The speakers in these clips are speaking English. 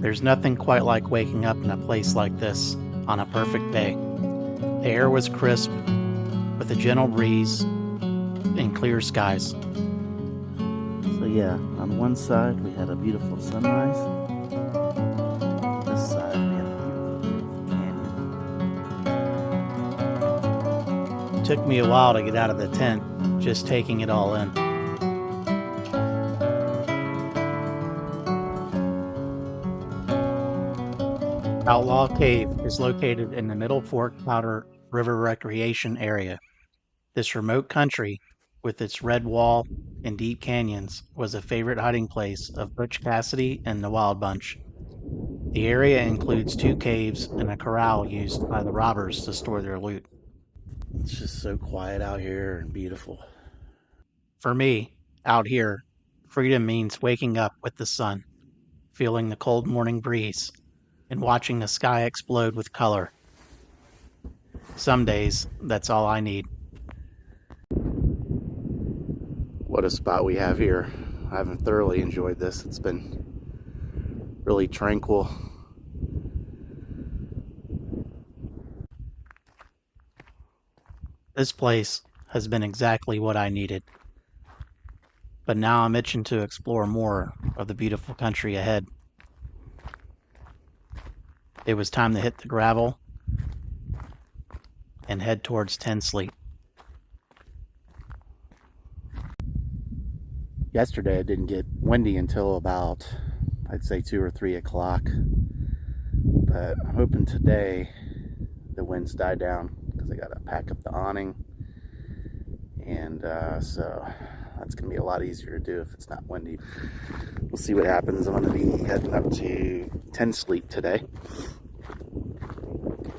There's nothing quite like waking up in a place like this on a perfect day. The air was crisp, with a gentle breeze and clear skies. So yeah, on one side we had a beautiful sunrise. This side we had a beautiful canyon. It took me a while to get out of the tent, just taking it all in. Outlaw Cave is located in the Middle Fork Powder River Recreation Area. This remote country, with its red wall and deep canyons, was a favorite hiding place of Butch Cassidy and the Wild Bunch. The area includes 2 caves and a corral used by the robbers to store their loot. It's just so quiet out here and beautiful. For me, out here, freedom means waking up with the sun, feeling the cold morning breeze, and watching the sky explode with color. Some days, that's all I need. What a spot we have here. I haven't thoroughly enjoyed this. It's been really tranquil. This place has been exactly what I needed. But now I'm itching to explore more of the beautiful country ahead. It was time to hit the gravel and head towards Ten Sleep. Yesterday it didn't get windy until about, I'd say 2 or 3 o'clock. But I'm hoping today the winds die down because I gotta pack up the awning. And so that's gonna be a lot easier to do if it's not windy. We'll see what happens. I'm gonna be heading up to Ten Sleep today.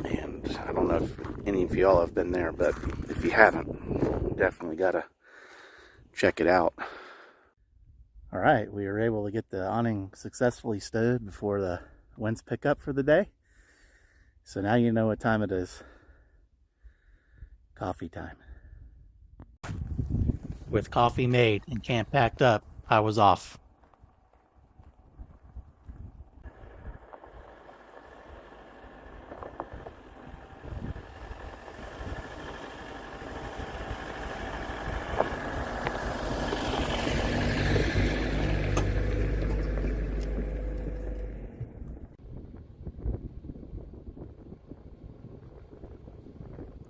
And I don't know if any of y'all have been there, but if you haven't, you definitely gotta check it out. All right, we were able to get the awning successfully stowed before the winds pick up for the day. So now you know what time it is. Coffee time. With coffee made and camp packed up, I was off.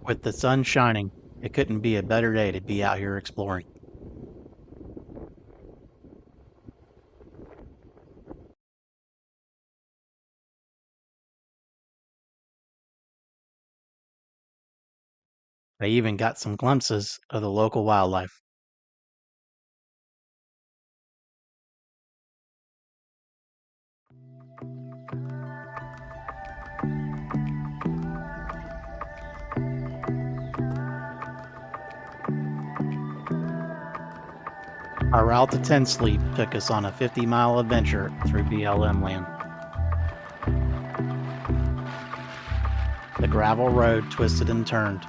With the sun shining, it couldn't be a better day to be out here exploring. I even got some glimpses of the local wildlife. Our route to Ten Sleep took us on a 50-mile adventure through BLM land. The gravel road twisted and turned.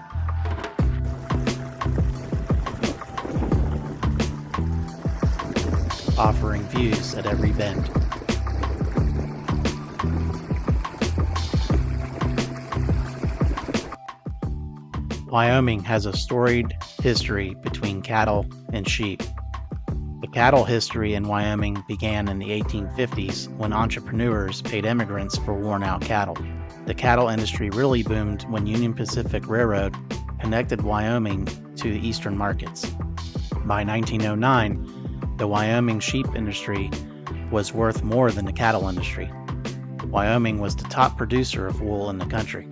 Offering views at every bend. Wyoming has a storied history between cattle and sheep. The cattle history in Wyoming began in the 1850s when entrepreneurs paid immigrants for worn-out cattle. The cattle industry really boomed when Union Pacific Railroad connected Wyoming to the eastern markets. By 1909, the Wyoming sheep industry was worth more than the cattle industry. Wyoming was the top producer of wool in the country.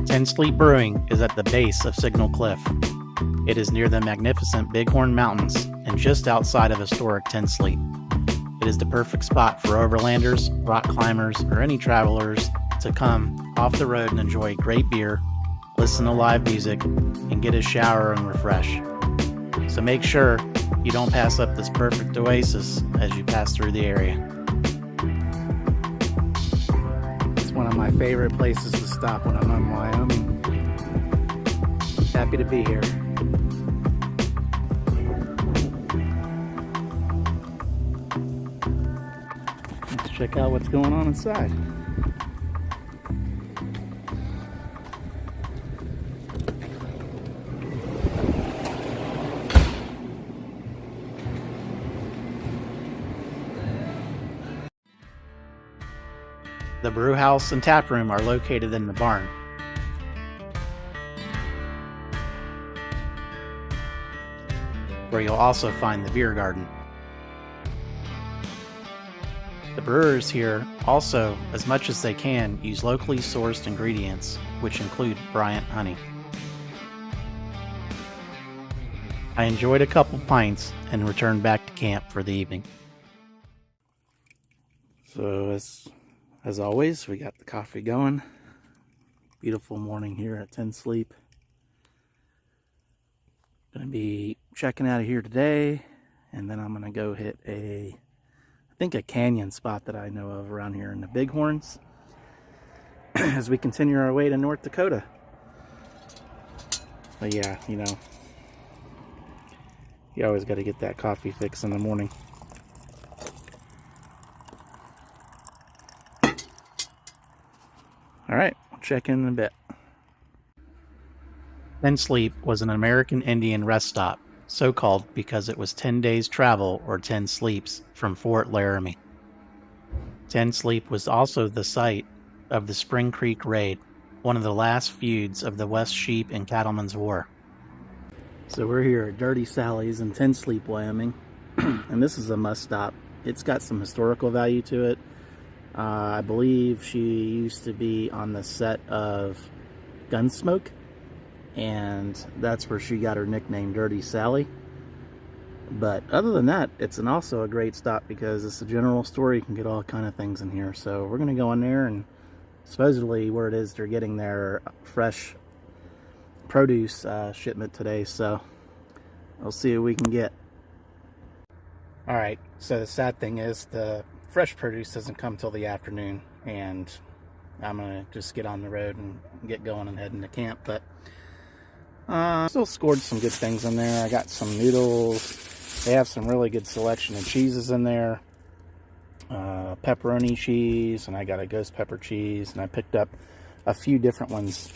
Ten Sleep Brewing is at the base of Signal Cliff. It is near the magnificent Bighorn Mountains and just outside of historic Ten Sleep. It is the perfect spot for overlanders, rock climbers, or any travelers to come off the road and enjoy great beer, listen to live music, and get a shower and refresh. So make sure you don't pass up this perfect oasis as you pass through the area. It's one of my favorite places to stop when I'm in Wyoming. Happy to be here. Let's check out what's going on inside. The brew house and tap room are located in the barn. Where you'll also find the beer garden. The brewers here also, as much as they can, use locally sourced ingredients, which include Bryant honey. I enjoyed a couple pints and returned back to camp for the evening. So as always, we got the coffee going. Beautiful morning here at 10 Sleep. Gonna be checking out of here today, and then I'm gonna go hit I think a canyon spot that I know of around here in the Bighorns as we continue our way to North Dakota. But yeah, you know, you always got to get that coffee fix in the morning. All right, I'll check in a bit. 10 Sleep was an American Indian rest stop, so called because it was 10 days travel or 10 sleeps from Fort Laramie. 10 Sleep was also the site of the Spring Creek Raid, one of the last feuds of the West Sheep and Cattlemen's War. So we're here at Dirty Sally's in 10 Sleep, Wyoming, and this is a must stop. It's got some historical value to it. I believe she used to be on the set of Gunsmoke, and that's where she got her nickname Dirty Sally. But other than that, it's also a great stop because it's a general store. You can get all kind of things in here. So we're going to go in there, and supposedly where it is they're getting their fresh produce shipment today. So we'll see what we can get. All right, so the sad thing is the fresh produce doesn't come till the afternoon, and I'm gonna just get on the road and get going and head into camp. But still scored some good things in there. I got some noodles. They have some really good selection of cheeses in there. Pepperoni cheese, and I got a ghost pepper cheese, and I picked up a few different ones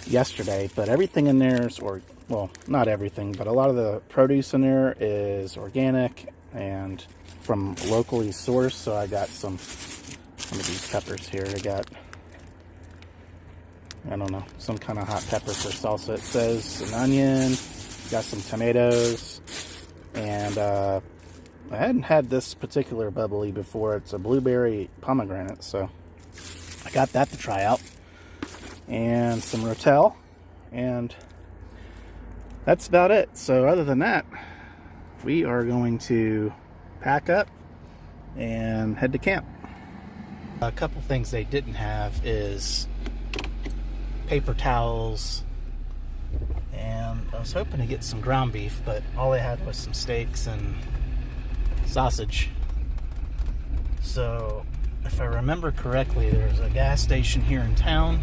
yesterday. But everything in there is, well, not everything, but a lot of the produce in there is organic and from locally sourced. So I got some of these peppers here. I got, I don't know, some kind of hot pepper for salsa, it says, an onion, got some tomatoes, and I hadn't had this particular bubbly before. It's a blueberry pomegranate, so I got that to try out, and some Rotel, and that's about it. So other than that, we are going to pack up and head to camp. A couple things they didn't have is paper towels, and I was hoping to get some ground beef, but all they had was some steaks and sausage. So if I remember correctly, there's a gas station here in town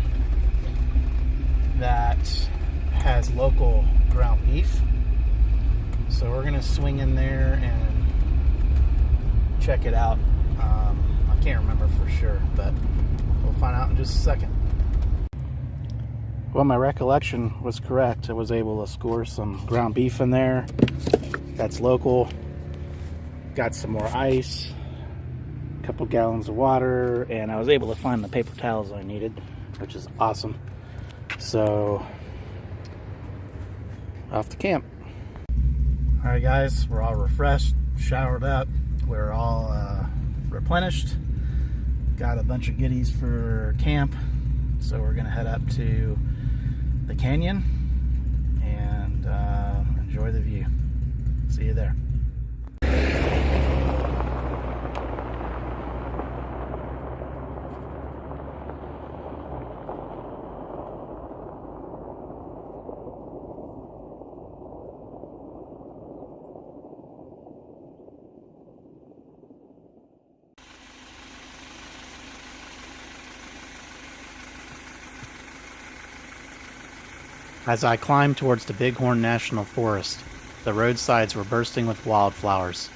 that has local ground beef, so we're gonna swing in there and check it out. I can't remember for sure, but we'll find out in just a second. Well, my recollection was correct. I was able to score some ground beef in there. That's local. Got some more ice, a couple gallons of water, and I was able to find the paper towels I needed, which is awesome. So, off to camp. All right, guys, we're all refreshed, showered up. We're all replenished. Got a bunch of goodies for camp. So we're gonna head up to the canyon and enjoy the view. See you there. As I climbed towards the Bighorn National Forest, the roadsides were bursting with wildflowers.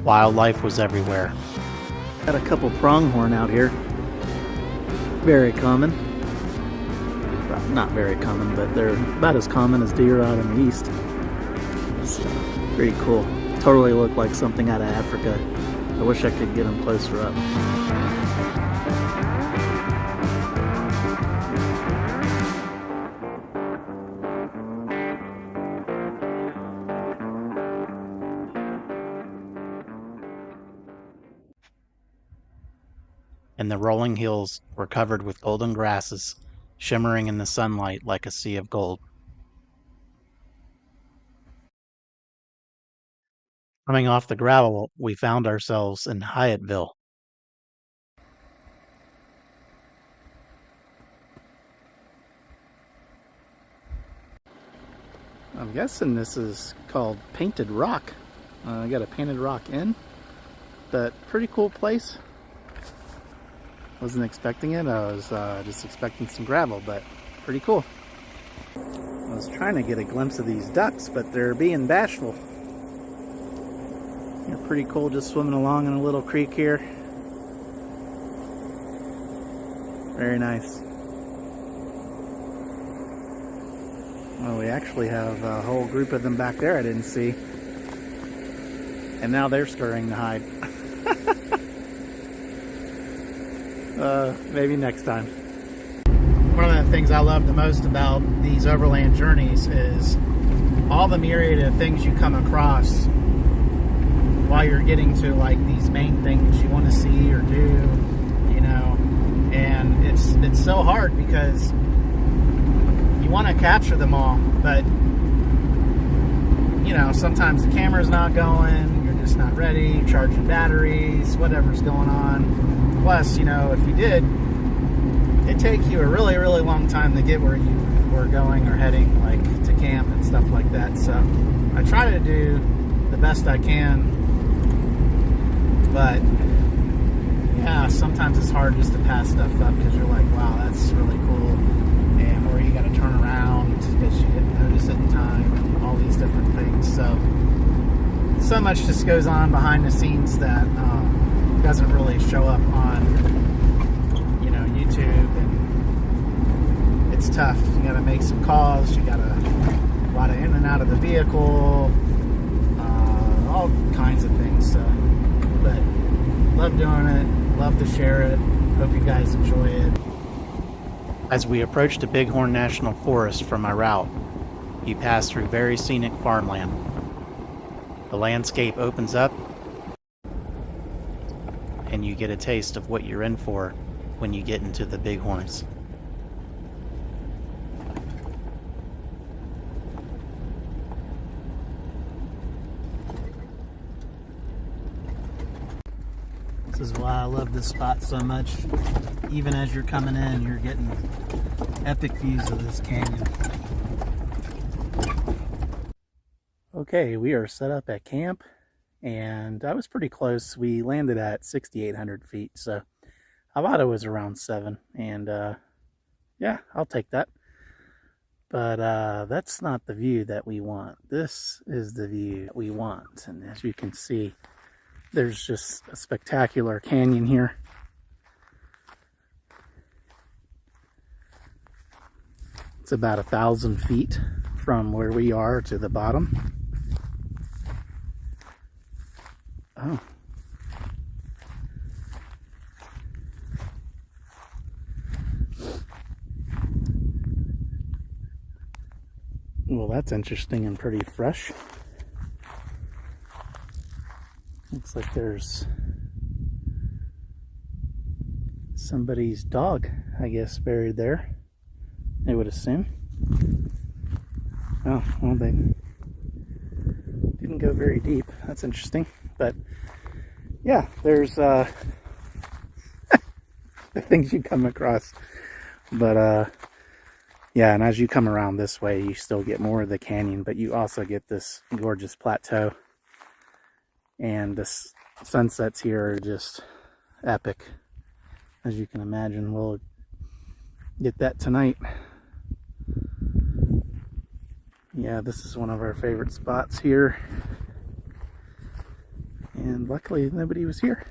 Wildlife was everywhere. Got a couple pronghorn out here. Very common. Well, not very common, but they're about as common as deer out in the east. So, pretty cool. Totally look like something out of Africa. I wish I could get them closer up. And the rolling hills were covered with golden grasses, shimmering in the sunlight like a sea of gold. Coming off the gravel, we found ourselves in Hyattville. I'm guessing this is called Painted Rock. I got a Painted Rock Inn, but pretty cool place. Wasn't expecting it. I was just expecting some gravel, but pretty cool. I was trying to get a glimpse of these ducks, but they're being bashful. They're pretty cool, just swimming along in a little creek here. Very nice. Well, we actually have a whole group of them back there I didn't see. And now they're scurrying to hide. Maybe next time. One of the things I love the most about these overland journeys is all the myriad of things you come across while you're getting to like these main things you want to see or do, you know. And it's so hard because you want to capture them all, but you know, sometimes the camera's not going, you're just not ready, charging batteries, whatever's going on. Plus, you know, if you did, it'd take you a really, really long time to get where you were going or heading, like to camp and stuff like that. So I try to do the best I can, but yeah, sometimes it's hard just to pass stuff up because you're like, wow, that's really cool, and or you got to turn around because you didn't notice it in time, and all these different things. So much just goes on behind the scenes that doesn't really show up on, you know, YouTube, and it's tough. You got to make some calls. You got to a lot of in and out of the vehicle, all kinds of things. So, but love doing it. Love to share it. Hope you guys enjoy it. As we approached the Bighorn National Forest from my route, you pass through very scenic farmland. The landscape opens up, and you get a taste of what you're in for when you get into the Bighorns. This is why I love this spot so much. Even as you're coming in, you're getting epic views of this canyon. Okay, we are set up at camp, and I was pretty close. We landed at 6,800 feet, so I thought it was around 7, and yeah, I'll take that. But that's not the view that we want. This is the view that we want, and as you can see, there's just a spectacular canyon here. It's about 1,000 feet from where we are to the bottom. Oh. Well, that's interesting and pretty fresh. Looks like there's somebody's dog, I guess, buried there, I would assume. Oh, well, they didn't go very deep. That's interesting. But yeah, there's the things you come across. But yeah, and as you come around this way, you still get more of the canyon, but you also get this gorgeous plateau. And the sunsets here are just epic, as you can imagine. We'll get that tonight. Yeah, this is one of our favorite spots here. And luckily nobody was here.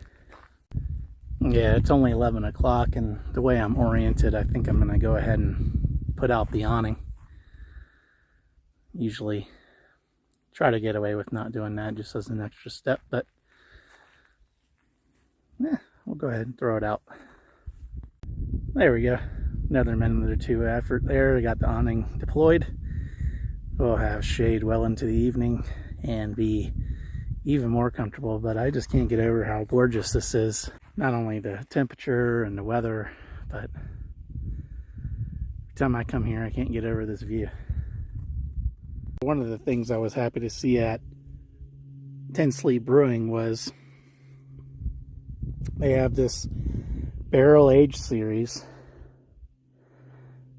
Yeah, it's only 11 o'clock, and the way I'm oriented, I think I'm going to go ahead and put out the awning. Usually try to get away with not doing that just as an extra step, but yeah, we'll go ahead and throw it out. There we go. Another minute or two effort there. I got the awning deployed. We'll have shade well into the evening and be even more comfortable, but I just can't get over how gorgeous this is. Not only the temperature and the weather, but every time I come here, I can't get over this view. One of the things I was happy to see at Tinsley Brewing was they have this barrel age series,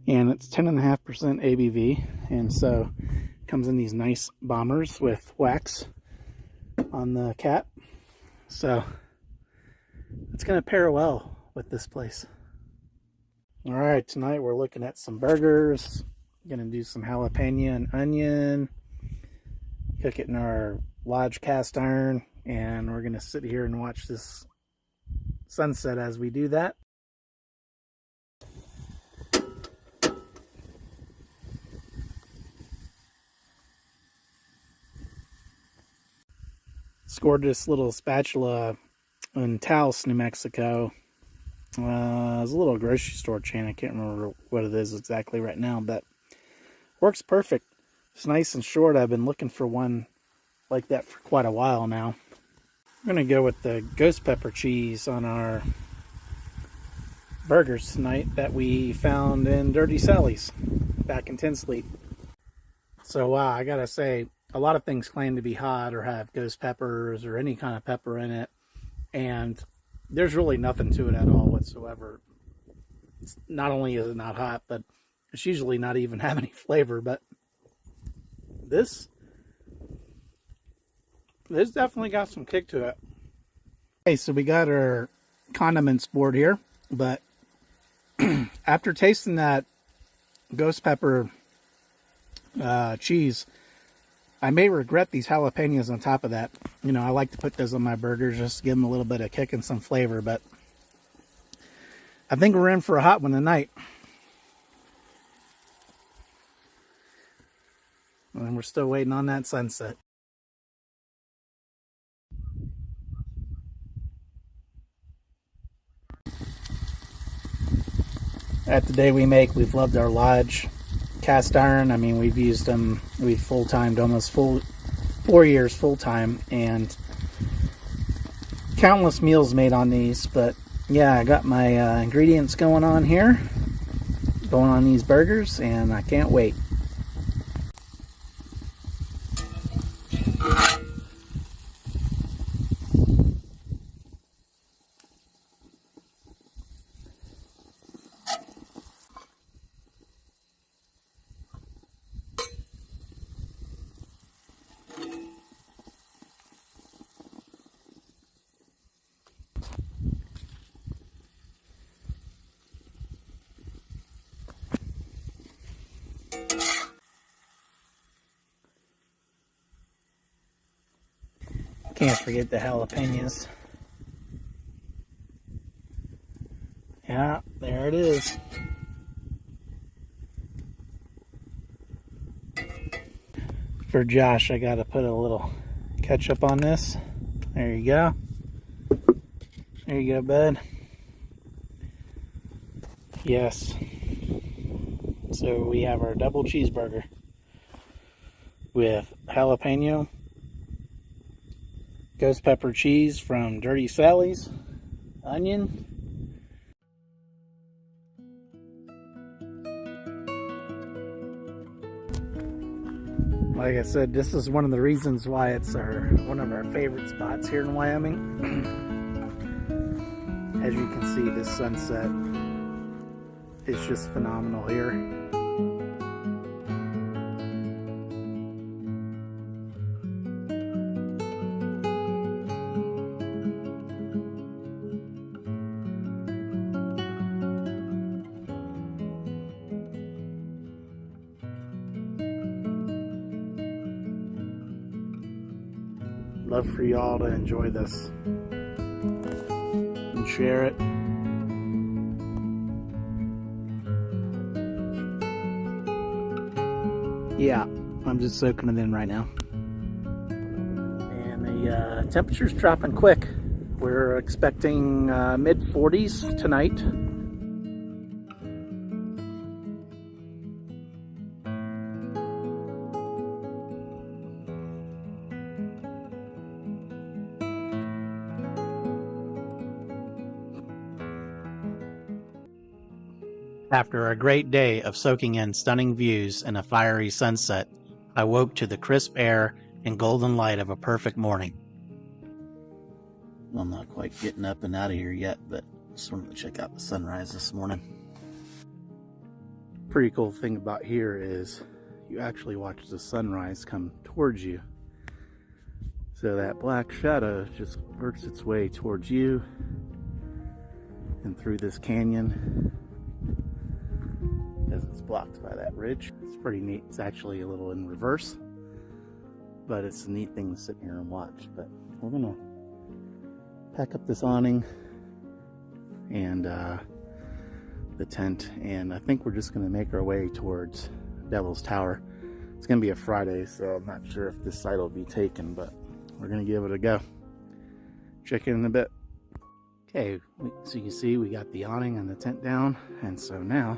and it's 10.5% ABV, and so it comes in these nice bombers with wax on the cap. So it's going to pair well with this place. All right, tonight we're looking at some burgers. Gonna do some jalapeno and onion, cook it in our lodge cast iron, and we're gonna sit here and watch this sunset as we do that. Scored this little spatula in Taos, New Mexico. It was a little grocery store chain. I can't remember what it is exactly right now, but works perfect. It's nice and short. I've been looking for one like that for quite a while now. We're going to go with the ghost pepper cheese on our burgers tonight that we found in Dirty Sally's back in Tinsley. So wow, I gotta say, a lot of things claim to be hot or have ghost peppers or any kind of pepper in it, and there's really nothing to it at all whatsoever. It's not only is it not hot, but it's usually not even have any flavor, but this definitely got some kick to it. Okay, so we got our condiments board here, but after tasting that ghost pepper cheese, I may regret these jalapenos on top of that. You know, I like to put those on my burgers just to give them a little bit of kick and some flavor, but I think we're in for a hot one tonight. And we're still waiting on that sunset. At the day we make, we've loved our lodge cast iron. I mean, we've used them, we've full-timed almost 4 years full-time, and countless meals made on these. But yeah, I got my ingredients going on here, going on these burgers, and I can't wait. Can't forget the jalapenos. Yeah, there it is. For Josh, I gotta put a little ketchup on this. There you go. There you go, bud. Yes. So we have our double cheeseburger with jalapeno, ghost pepper cheese from Dirty Sally's, onion, Like I said, this is one of the reasons why it's one of our favorite spots here in Wyoming. As you can see, this sunset is just phenomenal here. Love for y'all to enjoy this and share it. Yeah, I'm just soaking it in right now. And the temperature's dropping quick. We're expecting mid 40s tonight. After a great day of soaking in stunning views and a fiery sunset, I woke to the crisp air and golden light of a perfect morning. I'm not quite getting up and out of here yet, but just wanted to check out the sunrise this morning. Pretty cool thing about here is you actually watch the sunrise come towards you. So that black shadow just works its way towards you and through this canyon as it's blocked by that ridge. It's pretty neat. It's actually a little in reverse, but it's a neat thing to sit here and watch. But we're gonna pack up this awning and the tent, and I think we're just gonna make our way towards Devil's Tower. It's gonna be a Friday, so I'm not sure if this site will be taken, but we're gonna give it a go. Check in a bit. Okay, so you can see we got the awning and the tent down, and so now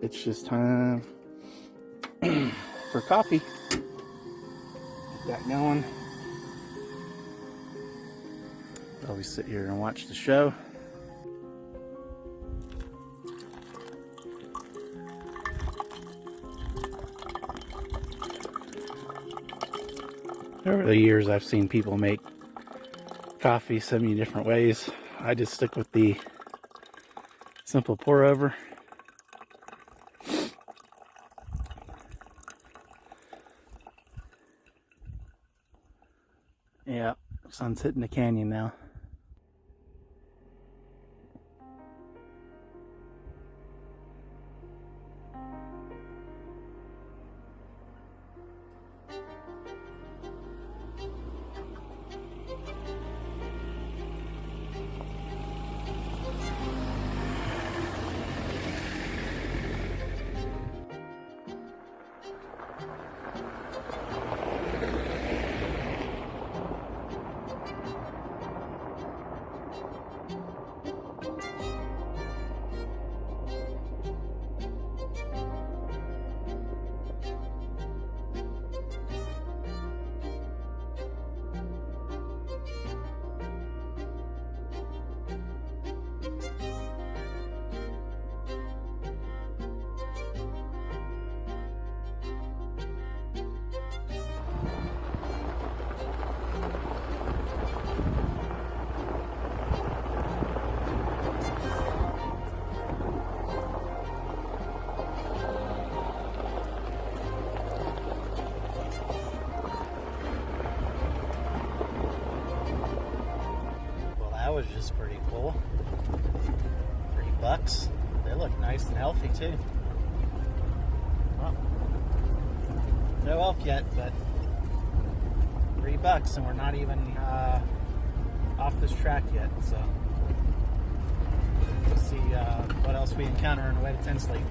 it's just time for coffee. Get that going. Always sit here and watch the show. Over the years, I've seen people make coffee so many different ways. I just stick with the simple pour over. Yeah, sun's hitting the canyon now. That was just pretty cool. $3. They look nice and healthy too. Well, no elk yet, but $3 and we're not even off this track yet. So we'll see what else we encounter on the way to Tinsley.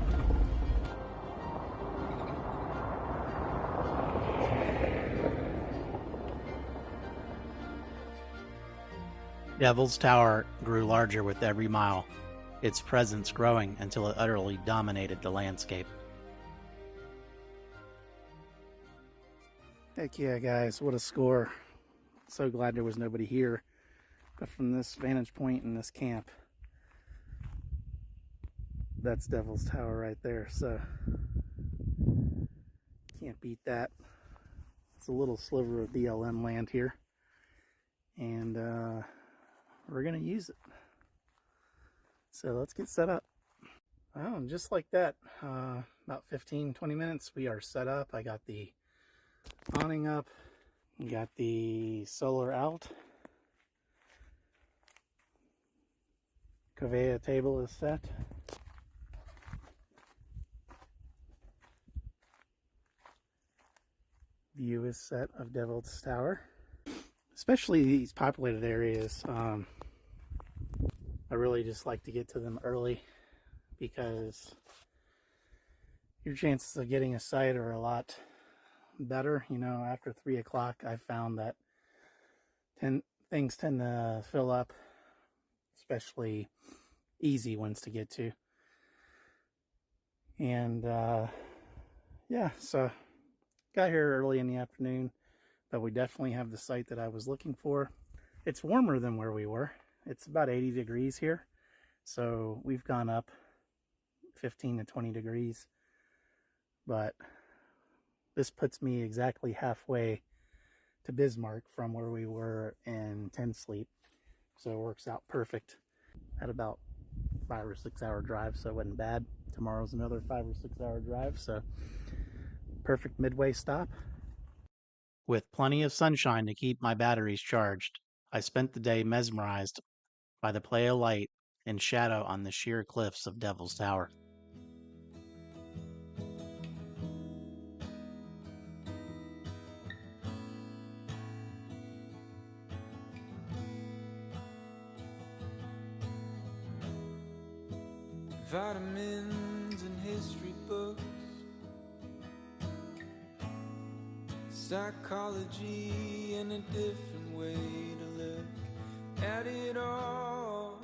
Devil's Tower grew larger with every mile, its presence growing until it utterly dominated the landscape. Heck yeah, guys, what a score. So glad there was nobody here. But from this vantage point in this camp, that's Devil's Tower right there. So Can't beat that. It's a little sliver of BLM land here, and we're gonna use it. So let's get set up. Well, and just like that, about 15-20 minutes, we are set up. I got the awning up, got the solar out, conveyor table is set. View is set of Devil's Tower. Especially these populated areas, I really just like to get to them early because your chances of getting a sight are a lot better. You know, after 3 o'clock, I found that things tend to fill up, especially easy ones to get to. And yeah, so got here early in the afternoon, but we definitely have the site that I was looking for. It's warmer than where we were. It's about 80 degrees here, so we've gone up 15 to 20 degrees, but this puts me exactly halfway to Bismarck from where we were in Ten Sleep, so it works out perfect. At about 5 or 6 hour drive, so it wasn't bad. Tomorrow's another 5 or 6 hour drive, so perfect midway stop. With plenty of sunshine to keep my batteries charged, I spent the day mesmerized by the play of light and shadow on the sheer cliffs of Devil's Tower. Vitamins and history books, psychology and a different way to look at it all.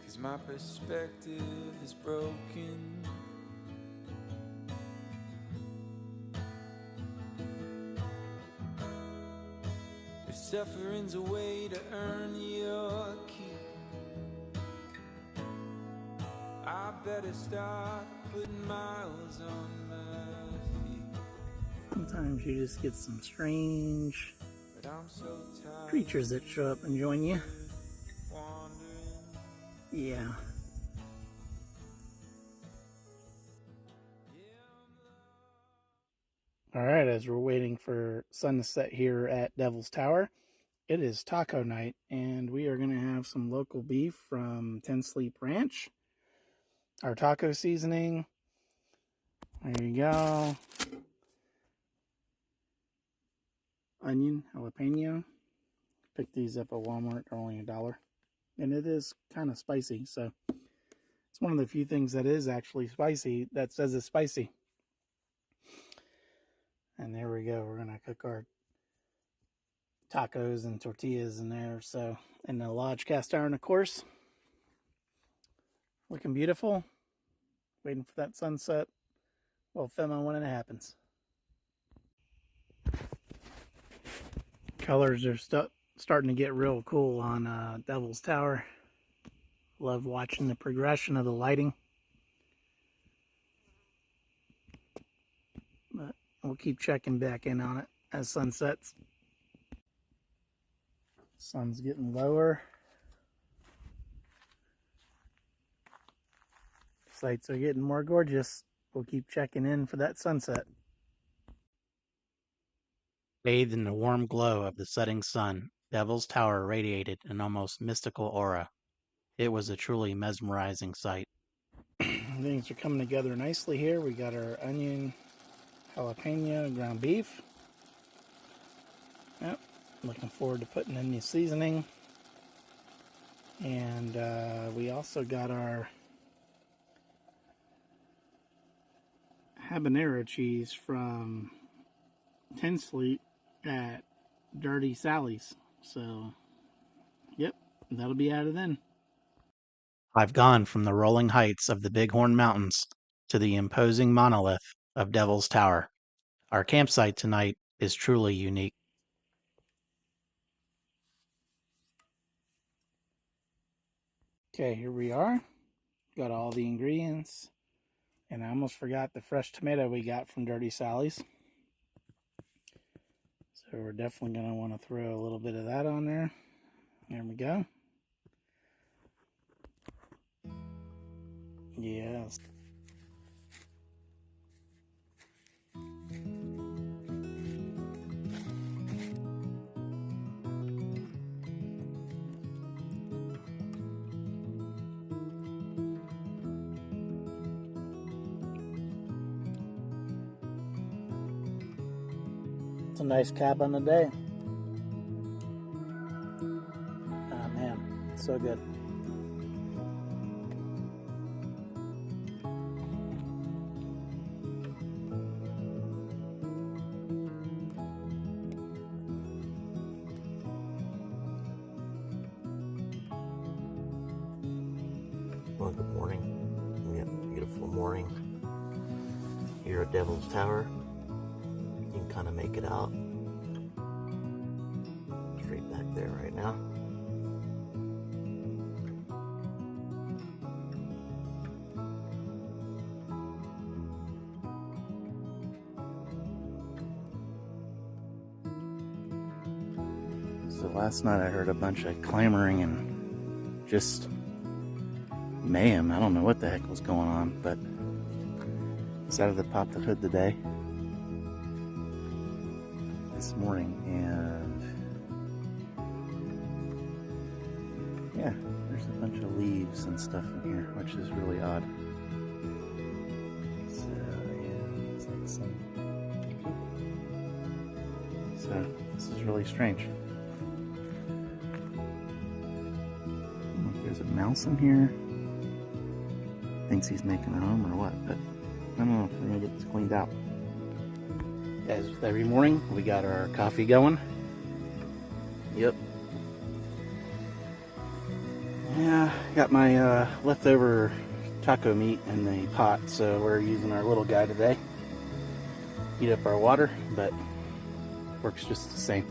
'Cause my perspective is broken. If suffering's a way to earn your keep, I better start putting miles on my feet. Sometimes you just get some strange But I'm so tired creatures that show up and join you. wandering. Yeah. Alright, as we're waiting for sun to set here at Devil's Tower, it is taco night, and we are going to have some local beef from Ten Sleep Ranch. Our taco seasoning. There you go. Onion, jalapeno. Picked these up at Walmart. They're only $1. And it is kind of spicy, so it's one of the few things that is actually spicy that says it's spicy. And there we go. We're going to cook our tacos and tortillas in there. So, in the Lodge cast iron, of course. Looking beautiful. Waiting for that sunset. We'll film on when it happens. Colors are starting to get real cool on Devil's Tower. Love watching the progression of the lighting. But we'll keep checking back in on it as sun sets. Sun's getting lower. Sights are getting more gorgeous. We'll keep checking in for that sunset. Bathed in the warm glow of the setting sun, Devil's Tower radiated an almost mystical aura. It was a truly mesmerizing sight. Things are coming together nicely here. We got our onion, jalapeno, ground beef. Yep, looking forward to putting in the seasoning. And we also got our habanero cheese from Ten Sleep at Dirty Sally's. So, yep, that'll be out of then. I've gone from the rolling heights of the Bighorn Mountains to the imposing monolith of Devil's Tower. Our campsite tonight is truly unique. Okay, here we are. Got all the ingredients. And I almost forgot the fresh tomato we got from Dirty Sally's. So we're definitely going to want to throw a little bit of that on there. There we go. Yes. It's a nice cap on the day. Oh man, so good. Well, good morning. We have a beautiful morning here at Devil's Tower. You can kind of make it out straight back there right now. So last night I heard a bunch of clamoring and just mayhem. I don't know what the heck was going on, but decided to pop the hood today, this morning, and yeah, there's a bunch of leaves and stuff in here, which is really odd. So yeah, it's like some poop. So this is really strange. Look, there's a mouse in here. Thinks he's making a home or what, but I don't know. We're gonna get this cleaned out. As with every morning, we got our coffee going. Yep. Yeah, got my leftover taco meat in the pot, so we're using our little guy today. Heat up our water, but works just the same.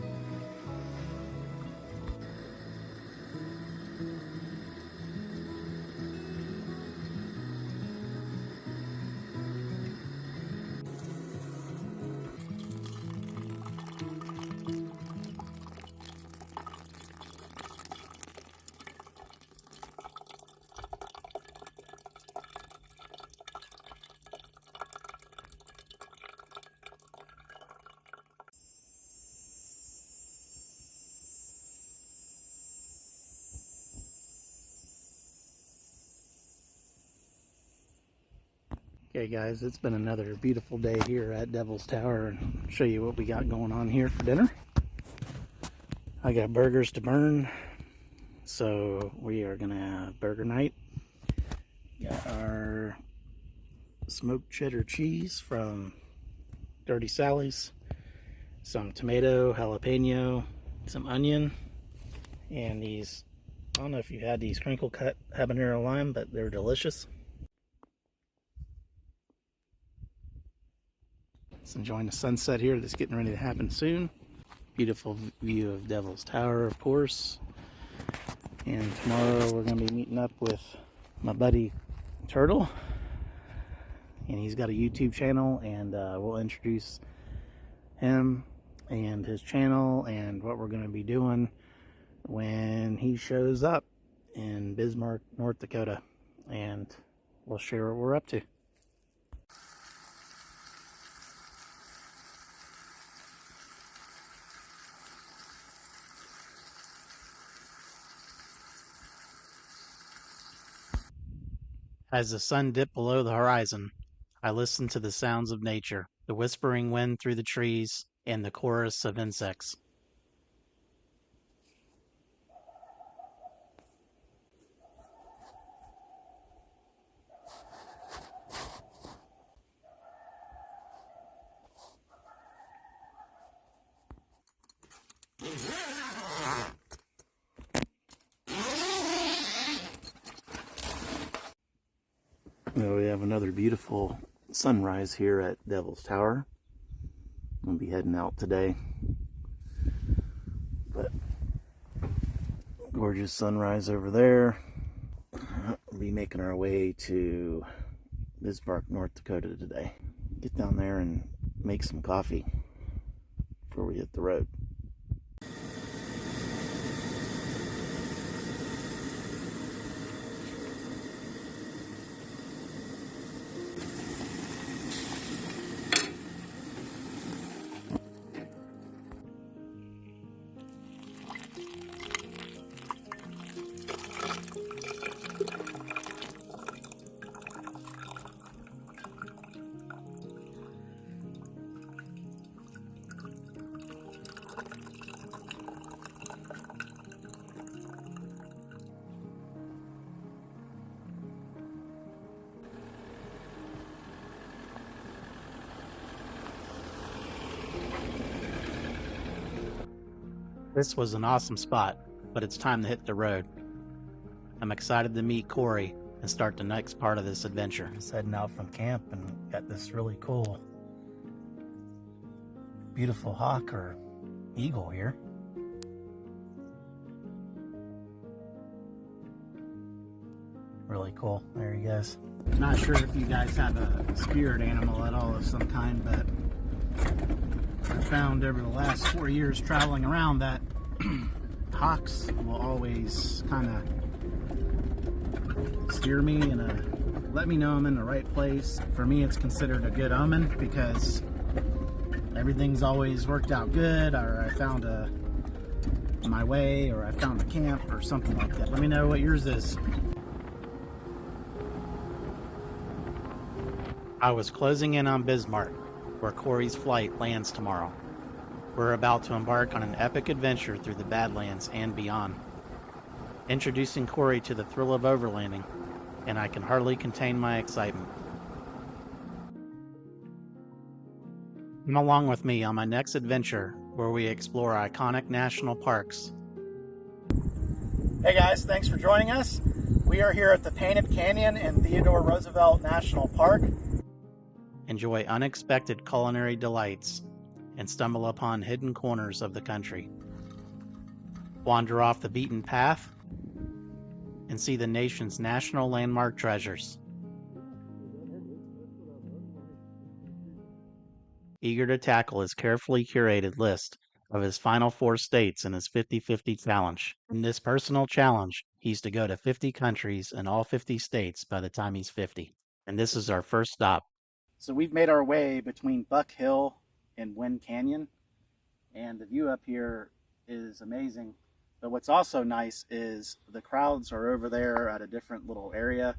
Okay guys, it's been another beautiful day here at Devil's Tower, and I'll show you what we got going on here for dinner. I got burgers to burn, so we are gonna have burger night. Got our smoked cheddar cheese from Dirty Sally's, some tomato, jalapeno, some onion, and these, I don't know if you had these crinkle cut habanero lime, but they're delicious. Just enjoying the sunset here that's getting ready to happen soon. Beautiful view of Devil's Tower, of course. And tomorrow we're going to be meeting up with my buddy Turtle. And he's got a YouTube channel, and we'll introduce him and his channel and what we're going to be doing when he shows up in Bismarck, North Dakota. And we'll share what we're up to. As the sun dipped below the horizon, I listened to the sounds of nature, the whispering wind through the trees, and the chorus of insects. We have another beautiful sunrise here at Devil's Tower. We'll be heading out today, but gorgeous sunrise over there. We'll be making our way to Bismarck, North Dakota today. Get down there and make some coffee before we hit the road. This was an awesome spot, but it's time to hit the road. I'm excited to meet Corey and start the next part of this adventure. Just heading out from camp and got this really cool, beautiful hawk or eagle here. Really cool. There he goes. Not sure if you guys have a spirit animal at all of some kind, but I found over the last 4 years traveling around that hawks will always kind of steer me and let me know I'm in the right place. For me, it's considered a good omen because everything's always worked out good, or I found my way, or I found a camp or something like that. Let me know what yours is. I was closing in on Bismarck, where Corey's flight lands tomorrow. We're about to embark on an epic adventure through the Badlands and beyond. Introducing Corey to the thrill of overlanding, and I can hardly contain my excitement. Come along with me on my next adventure, where we explore iconic national parks. Hey guys, thanks for joining us. We are here at the Painted Canyon in Theodore Roosevelt National Park. Enjoy unexpected culinary delights and stumble upon hidden corners of the country. Wander off the beaten path and see the nation's national landmark treasures. Eager to tackle his carefully curated list of his final 4 states in his 50-50 challenge. In this personal challenge, he's to go to 50 countries in all 50 states by the time he's 50. And this is our first stop. So we've made our way between Buck Hill and Wind Canyon, and the view up here is amazing. But what's also nice is the crowds are over there at a different little area,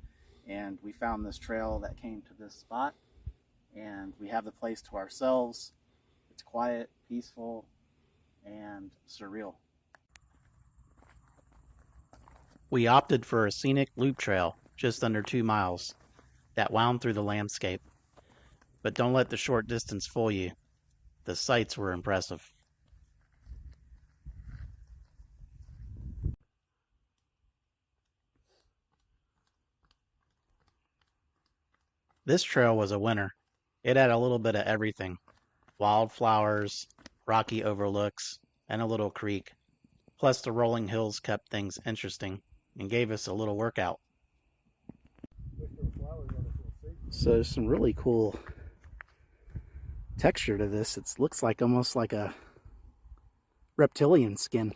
and we found this trail that came to this spot, and we have the place to ourselves. It's quiet, peaceful, and surreal. We opted for a scenic loop trail just under 2 miles that wound through the landscape. But don't let the short distance fool you. The sights were impressive. This trail was a winner. It had a little bit of everything. Wildflowers, rocky overlooks, and a little creek. Plus the rolling hills kept things interesting and gave us a little workout. So some really cool texture to this. It looks like almost like a reptilian skin.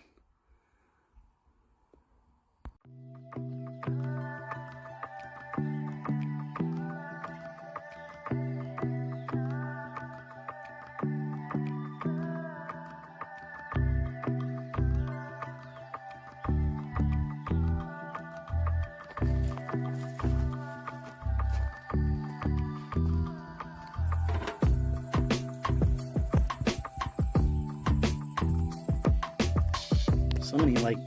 So many like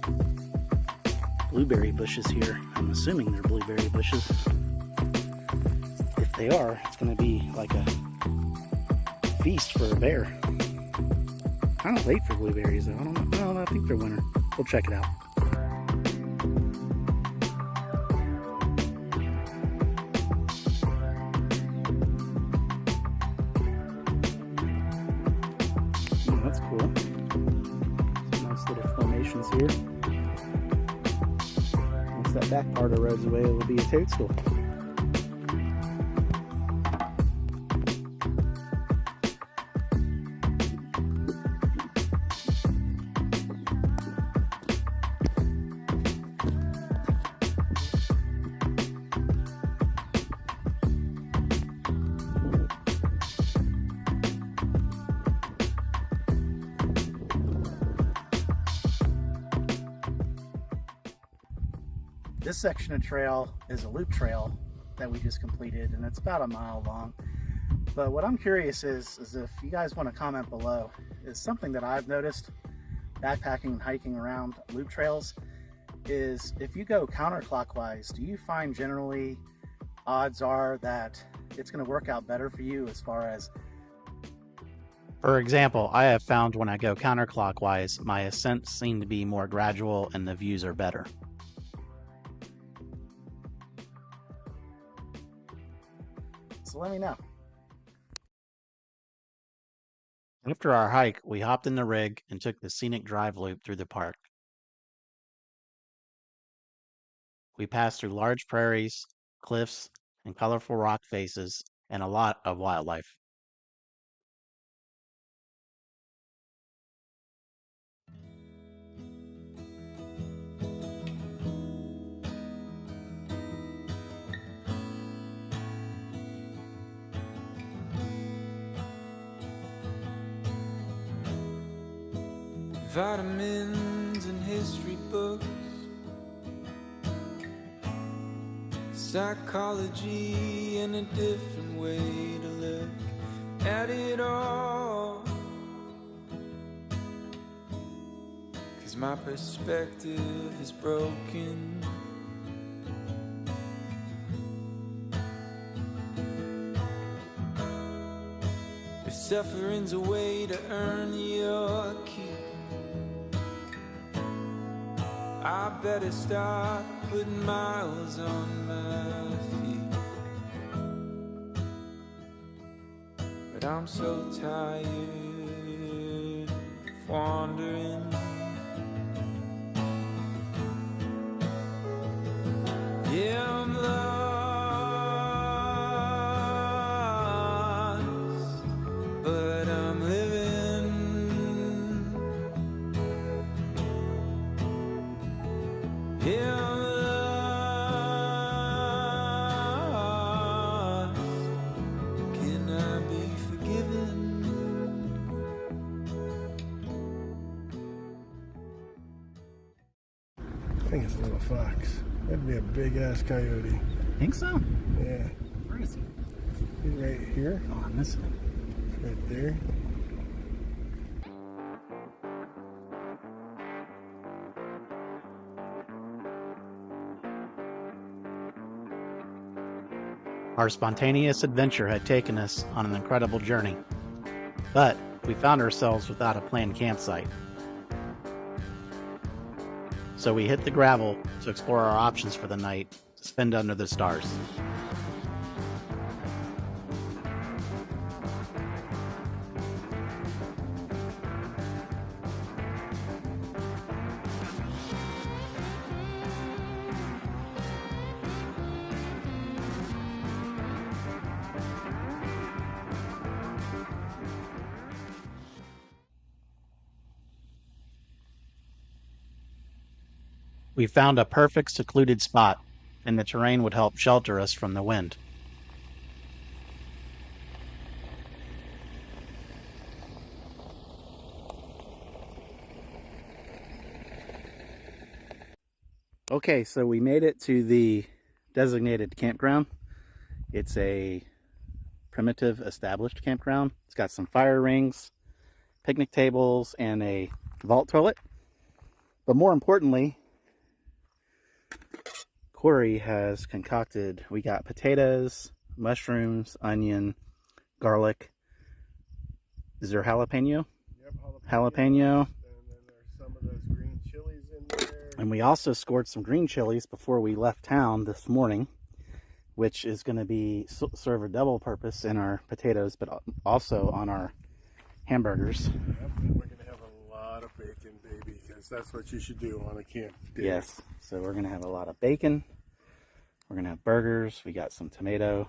blueberry bushes here. I'm assuming they're blueberry bushes. If they are, it's going to be like a feast for a bear. Kind of late for blueberries though. I don't know. No, I think they're winter. We'll check it out. Oh, that's cool. Little formations here. Once that back part erodes away, it will be a toadstool. this section of trail is a loop trail that we just completed, and it's about a mile long. But what I'm curious is if you guys want to comment below, is something that I've noticed backpacking and hiking around loop trails is if you go counterclockwise, do you find generally odds are that it's going to work out better for you as far as... For example, I have found when I go counterclockwise, my ascents seem to be more gradual and the views are better. So let me know. After our hike, we hopped in the rig and took the scenic drive loop through the park. We passed through large prairies, cliffs, and colorful rock faces, and a lot of wildlife. Vitamins and history books, psychology and a different way to look at it all. 'Cause my perspective is broken. If suffering's a way to earn your keep, I better start putting miles on my feet. But I'm so tired of wandering. Yeah, I'm lost, but I'm living. Yeah, I'm lost. Can I be forgiven? I think it's a little fox. That'd be a big ass coyote. Think so? Yeah. Where is he? He's right here. Oh, I'm missing him. Right there. Our spontaneous adventure had taken us on an incredible journey, but we found ourselves without a planned campsite. So we hit the gravel to explore our options for the night to spend under the stars. We found a perfect secluded spot, and the terrain would help shelter us from the wind. Okay, so we made it to the designated campground. It's a primitive established campground. It's got some fire rings, picnic tables, and a vault toilet. But more importantly, Corey has concocted, we got potatoes, mushrooms, onion, garlic. Is there jalapeno? Yep, Jalapeno. And then there's some of those green chilies in there. And we also scored some green chilies before we left town this morning, which is going to be serve a double purpose in our potatoes, but also on our hamburgers. Yep, and we're going to have a lot of bacon, baby, because that's what you should do on a camp day. Yes, so we're going to have a lot of bacon. We're going to have burgers. We got some tomato.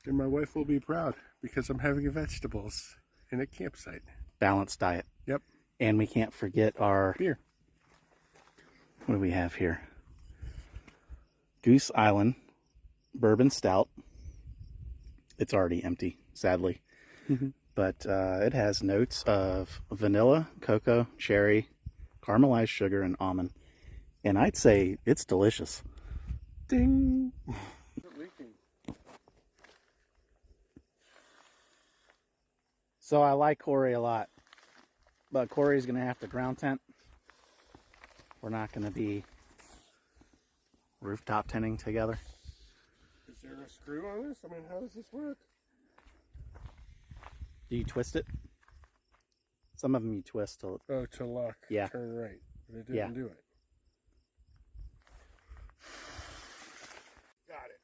And my wife will be proud because I'm having vegetables in a campsite. Balanced diet. Yep. And we can't forget our Beer. What do we have here? Goose Island Bourbon Stout. It's already empty, sadly. But it has notes of vanilla, cocoa, cherry, caramelized sugar, and almond. And I'd say it's delicious. Ding. So I like Corey a lot, but Corey's gonna have to ground tent. We're not gonna be rooftop tenting together. Is there a screw on this? I mean, how does this work? Do you twist it? Some of them you twist till Oh, to lock. Yeah. Turn right. But it didn't Yeah. do it. Got it.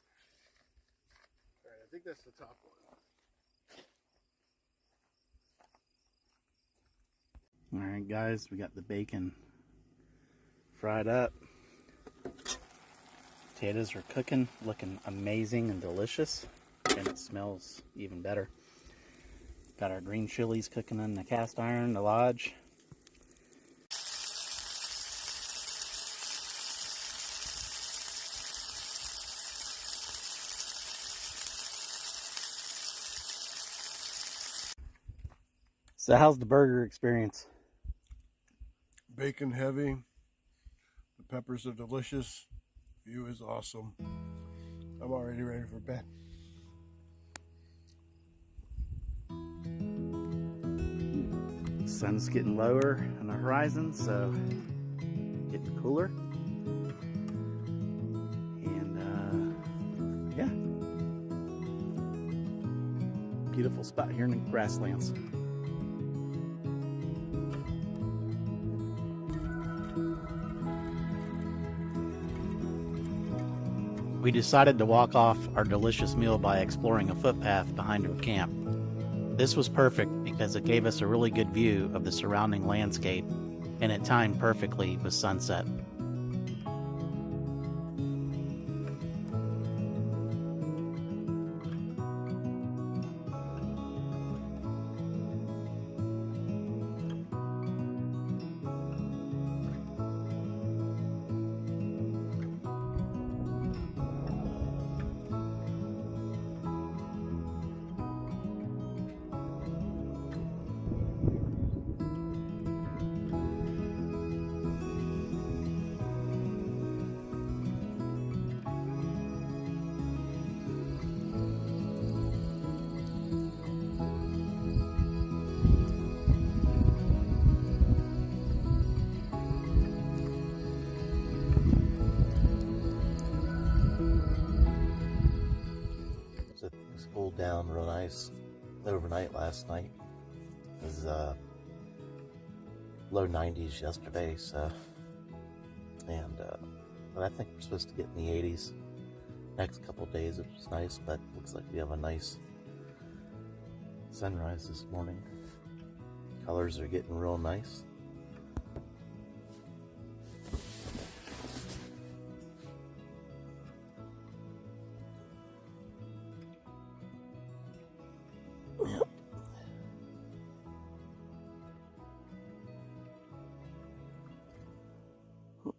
All right, I think that's the top one. All right, guys, we got the bacon fried up. Potatoes are cooking, looking amazing and delicious, and it smells even better. Got our green chilies cooking in the cast iron, the lodge. So how's the burger experience? Bacon heavy. The peppers are delicious. View is awesome. I'm already ready for bed. Sun's getting lower on the horizon, so getting cooler. And yeah, beautiful spot here in the grasslands. We decided to walk off our delicious meal by exploring a footpath behind our camp. This was perfect because it gave us a really good view of the surrounding landscape, and it timed perfectly with sunset. It was cooled down real nice overnight last night. It was low 90s yesterday, so but I think we're supposed to get in the 80s next couple days, which is nice. But looks like we have a nice sunrise this morning. Colors are getting real nice.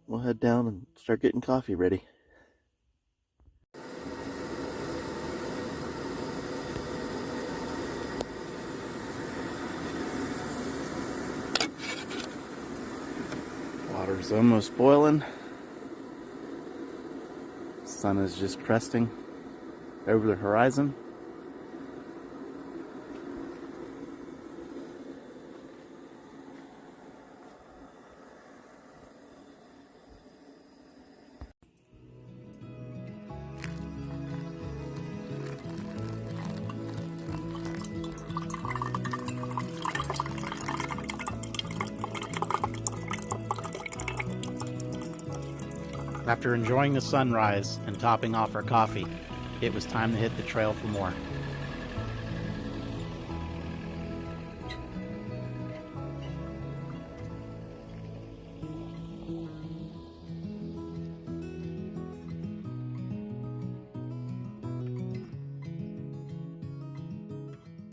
We'll head down and start getting coffee ready. Water's almost boiling. Sun is just cresting over the horizon. After enjoying the sunrise and topping off our coffee, it was time to hit the trail for more.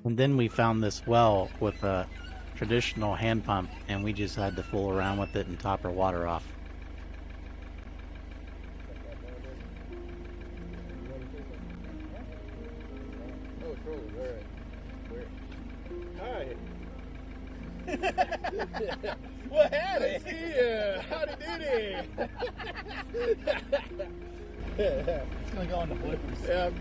And then we found this well with a traditional hand pump, and we just had to fool around with it and top our water off. Oh, it's rolling. All right. Hi. Well, howdy. See ya. Howdy doody. It's gonna go on the bloopers. Yep.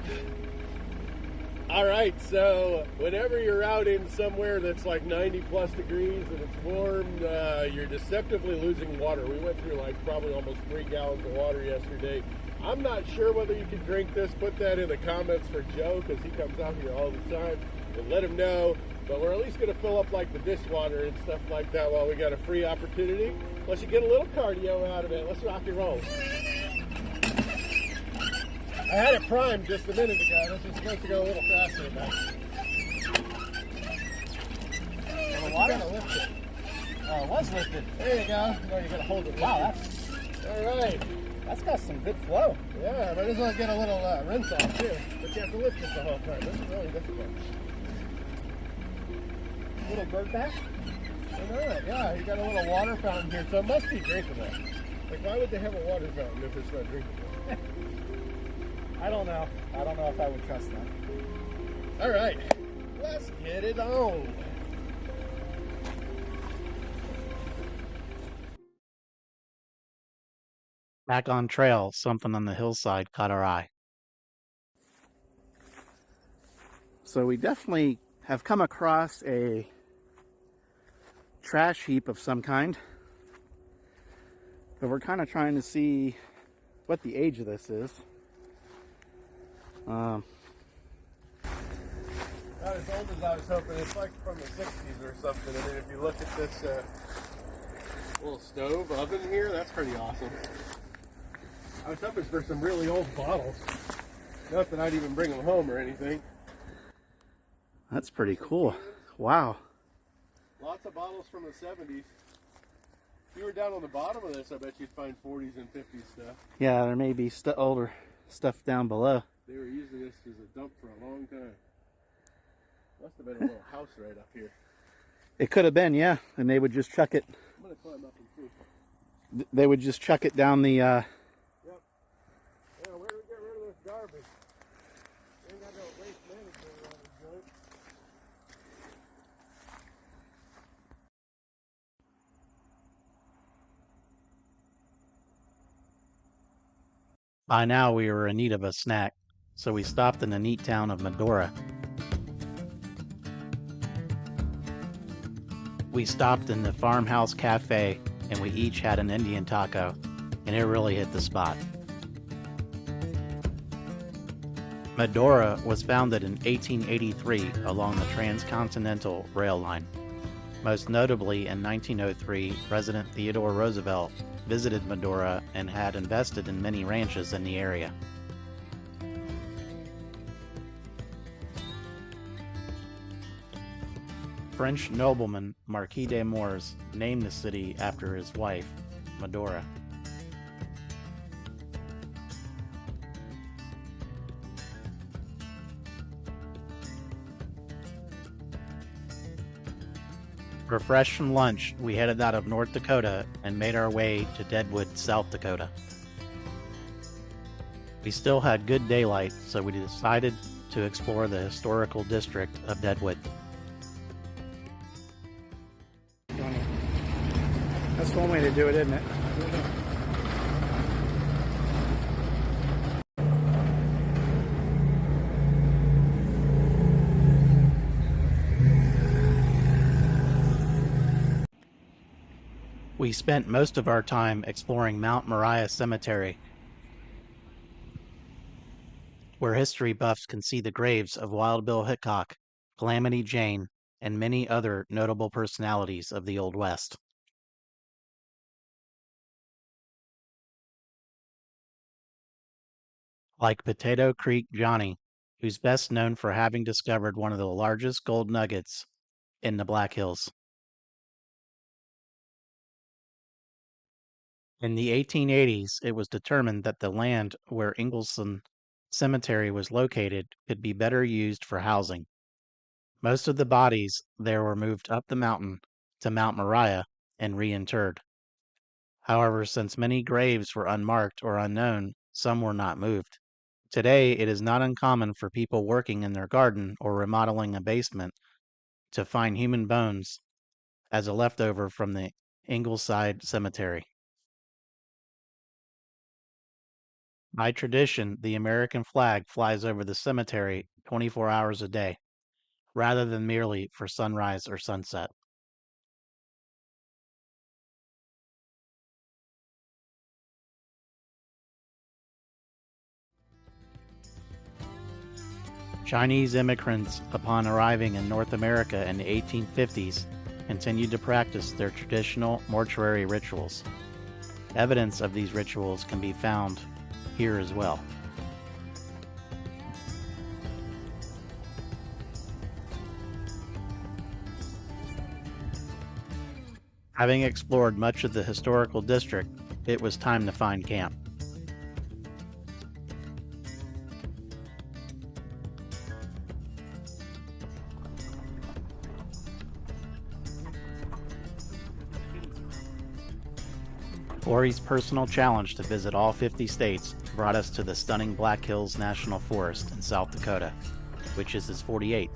All right, so whenever you're out in somewhere that's like 90 plus degrees and it's warm, you're deceptively losing water. We went through like probably almost 3 gallons of water yesterday. I'm not sure whether you can drink this. Put that in the comments for Joe, because he comes out here all the time, and let him know. But we're at least going to fill up like the dishwater and stuff like that while we got a free opportunity. Let's you get a little cardio out of it. Let's rock and roll. I had it primed just a minute ago. This is supposed to go a little faster than that. The water? You gotta lift it. Oh, it was lifted. There you go. No, you gotta hold it. Wow, All right. that's got some good flow. Yeah, but this will get a little rinse off too. But you have to lift it the whole time. This is really difficult. Little bird bath. All right. Yeah, you got a little water fountain here, so it must be drinkable. Like, why would they have a water fountain if it's not drinkable? I don't know. I don't know if I would trust that. All right, let's get it on. Back on trail, something on the hillside caught our eye. So we definitely have come across a trash heap of some kind. But we're kind of trying to see what the age of this is. Not as old as I was hoping. It's like from the 60s or something. I mean, if you look at this little stove oven here, that's pretty awesome. I was hoping for some really old bottles. Not that I'd even bring them home or anything. That's pretty cool. Wow. Lots of bottles from the 70s. If you were down on the bottom of this, I bet you'd find 40s and 50s stuff. Yeah, there may be older stuff down below. They were using this as a dump for a long time. Must have been a little house right up here. It could have been, yeah. And they would just chuck it. I'm going to climb up and see. They would just chuck it down the. Yep. Yeah, where do we get rid of this garbage? We ain't got no waste management around this joint. By now, we were in need of a snack, so we stopped in the neat town of Medora. We stopped in the Farmhouse Cafe, and we each had an Indian taco, and it really hit the spot. Medora was founded in 1883 along the Transcontinental Rail Line. Most notably, in 1903, President Theodore Roosevelt visited Medora and had invested in many ranches in the area. French nobleman Marquis de Moors named the city after his wife, Medora. Refreshed from lunch, we headed out of North Dakota and made our way to Deadwood, South Dakota. We still had good daylight, so we decided to explore the historical district of Deadwood. That's one way to do it, isn't it? We spent most of our time exploring Mount Moriah Cemetery, where history buffs can see the graves of Wild Bill Hickok, Calamity Jane, and many other notable personalities of the Old West. Like Potato Creek Johnny, who's best known for having discovered one of the largest gold nuggets in the Black Hills. In the 1880s, it was determined that the land where Ingleston Cemetery was located could be better used for housing. Most of the bodies there were moved up the mountain to Mount Moriah and reinterred. However, since many graves were unmarked or unknown, some were not moved. Today, it is not uncommon for people working in their garden or remodeling a basement to find human bones as a leftover from the Ingleside Cemetery. By tradition, the American flag flies over the cemetery 24 hours a day, rather than merely for sunrise or sunset. Chinese immigrants, upon arriving in North America in the 1850s, continued to practice their traditional mortuary rituals. Evidence of these rituals can be found here as well. Having explored much of the historical district, it was time to find camp. Corey's personal challenge to visit all 50 states brought us to the stunning Black Hills National Forest in South Dakota, which is his 48th.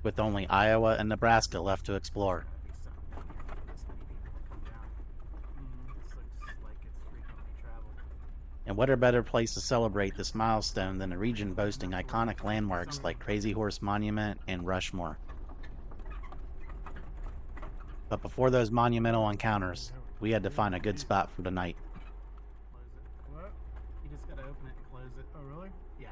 With only Iowa and Nebraska left to explore. And what a better place to celebrate this milestone than a region boasting iconic landmarks like Crazy Horse Monument and Rushmore. But before those monumental encounters, we had to find a good spot for the night. What? You just gotta open it and close it. Oh, really? Yeah.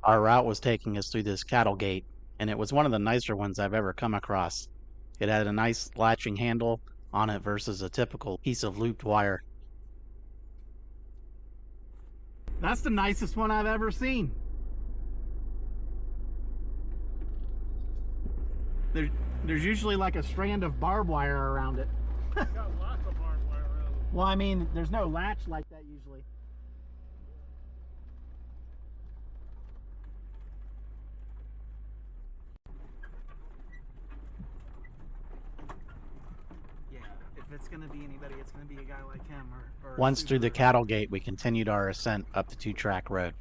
Our route was taking us through this cattle gate, and it was one of the nicer ones I've ever come across. It had a nice latching handle on it versus a typical piece of looped wire. That's the nicest one I've ever seen. There's usually like a strand of barbed wire around it. Got lots of barbed wire around it. Well, I mean, there's no latch like that usually. Yeah, if it's gonna be anybody, it's gonna be a guy like him or Once through the cattle gate, we continued our ascent up the two-track road.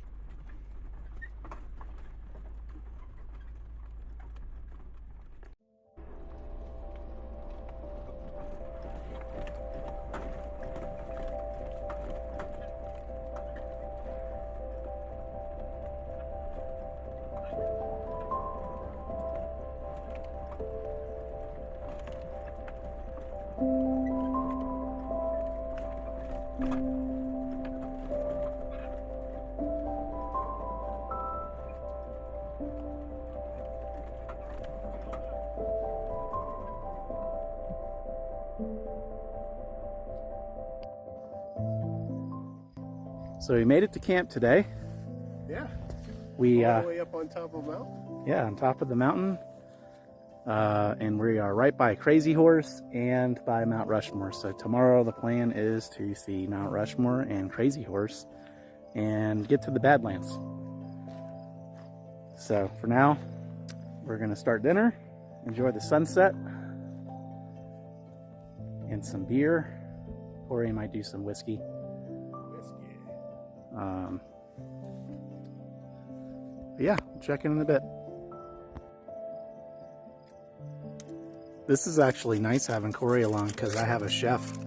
So we made it to camp today. Yeah. We All the way up on top of a mountain. yeah, on top of the mountain. And we are right by Crazy Horse and by Mount Rushmore. So tomorrow the plan is to see Mount Rushmore and Crazy Horse and get to the Badlands. So for now, we're gonna start dinner, enjoy the sunset and some beer. Corey might do some whiskey. Yeah, check in a bit. This is actually nice having Corey along because I have a chef.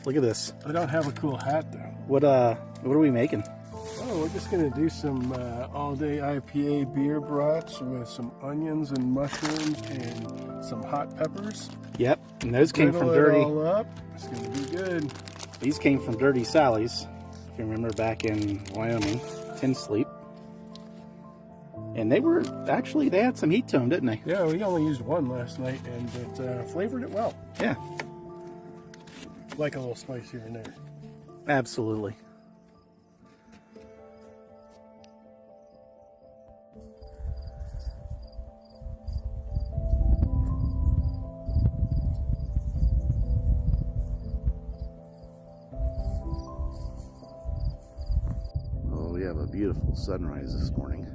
Look at this. I don't have a cool hat though. What are we making? Oh, we're just gonna do some all-day IPA beer brats with some onions and mushrooms and some hot peppers. Yep, and those came from Griddle it Dirty. all up. It's gonna be good. These came from Dirty Sally's. If you remember back in Wyoming, Tin Sleep. And they had some heat to them, didn't they? Yeah, we only used one last night, and it flavored it well. Yeah, Like a little spice here and there. absolutely. Oh, we have a beautiful sunrise this morning.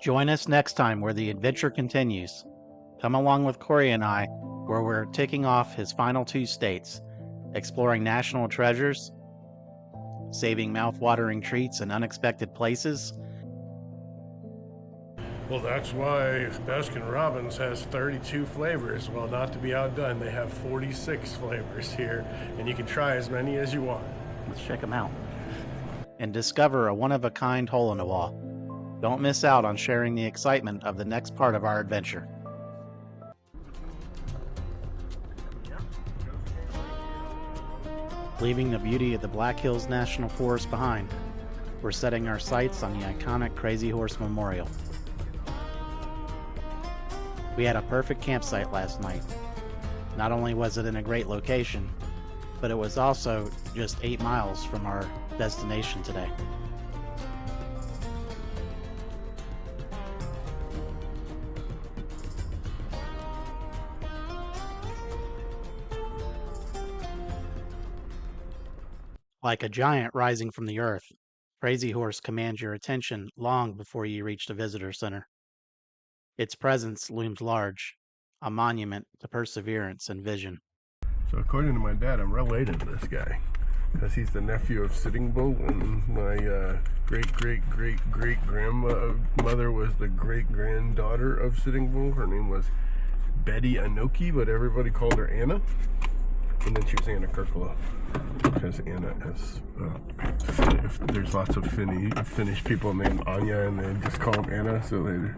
Join us next time where the adventure continues. Come along with Corey and I, where we're ticking off his final 2 states, exploring national treasures, saving mouth-watering treats in unexpected places. Well, that's why Baskin-Robbins has 32 flavors. Well, not to be outdone, they have 46 flavors here, and you can try as many as you want. Let's check them out. And discover a one-of-a-kind hole in the wall. Don't miss out on sharing the excitement of the next part of our adventure. Leaving the beauty of the Black Hills National Forest behind, we're setting our sights on the iconic Crazy Horse Memorial. We had a perfect campsite last night. Not only was it in a great location, but it was also just 8 miles from our destination today. Like a giant rising from the earth, Crazy Horse commands your attention long before you reach the visitor center. Its presence looms large, a monument to perseverance and vision. So according to my dad, I'm related to this guy because he's the nephew of Sitting Bull, and my great-great-great-great-grandmother was the great-granddaughter of Sitting Bull. Her name was Betty Anoki, but everybody called her Anna. And then she was Anna Kirkula, because Anna is, there's lots of Finnish people named Anya, and they just call them Anna, and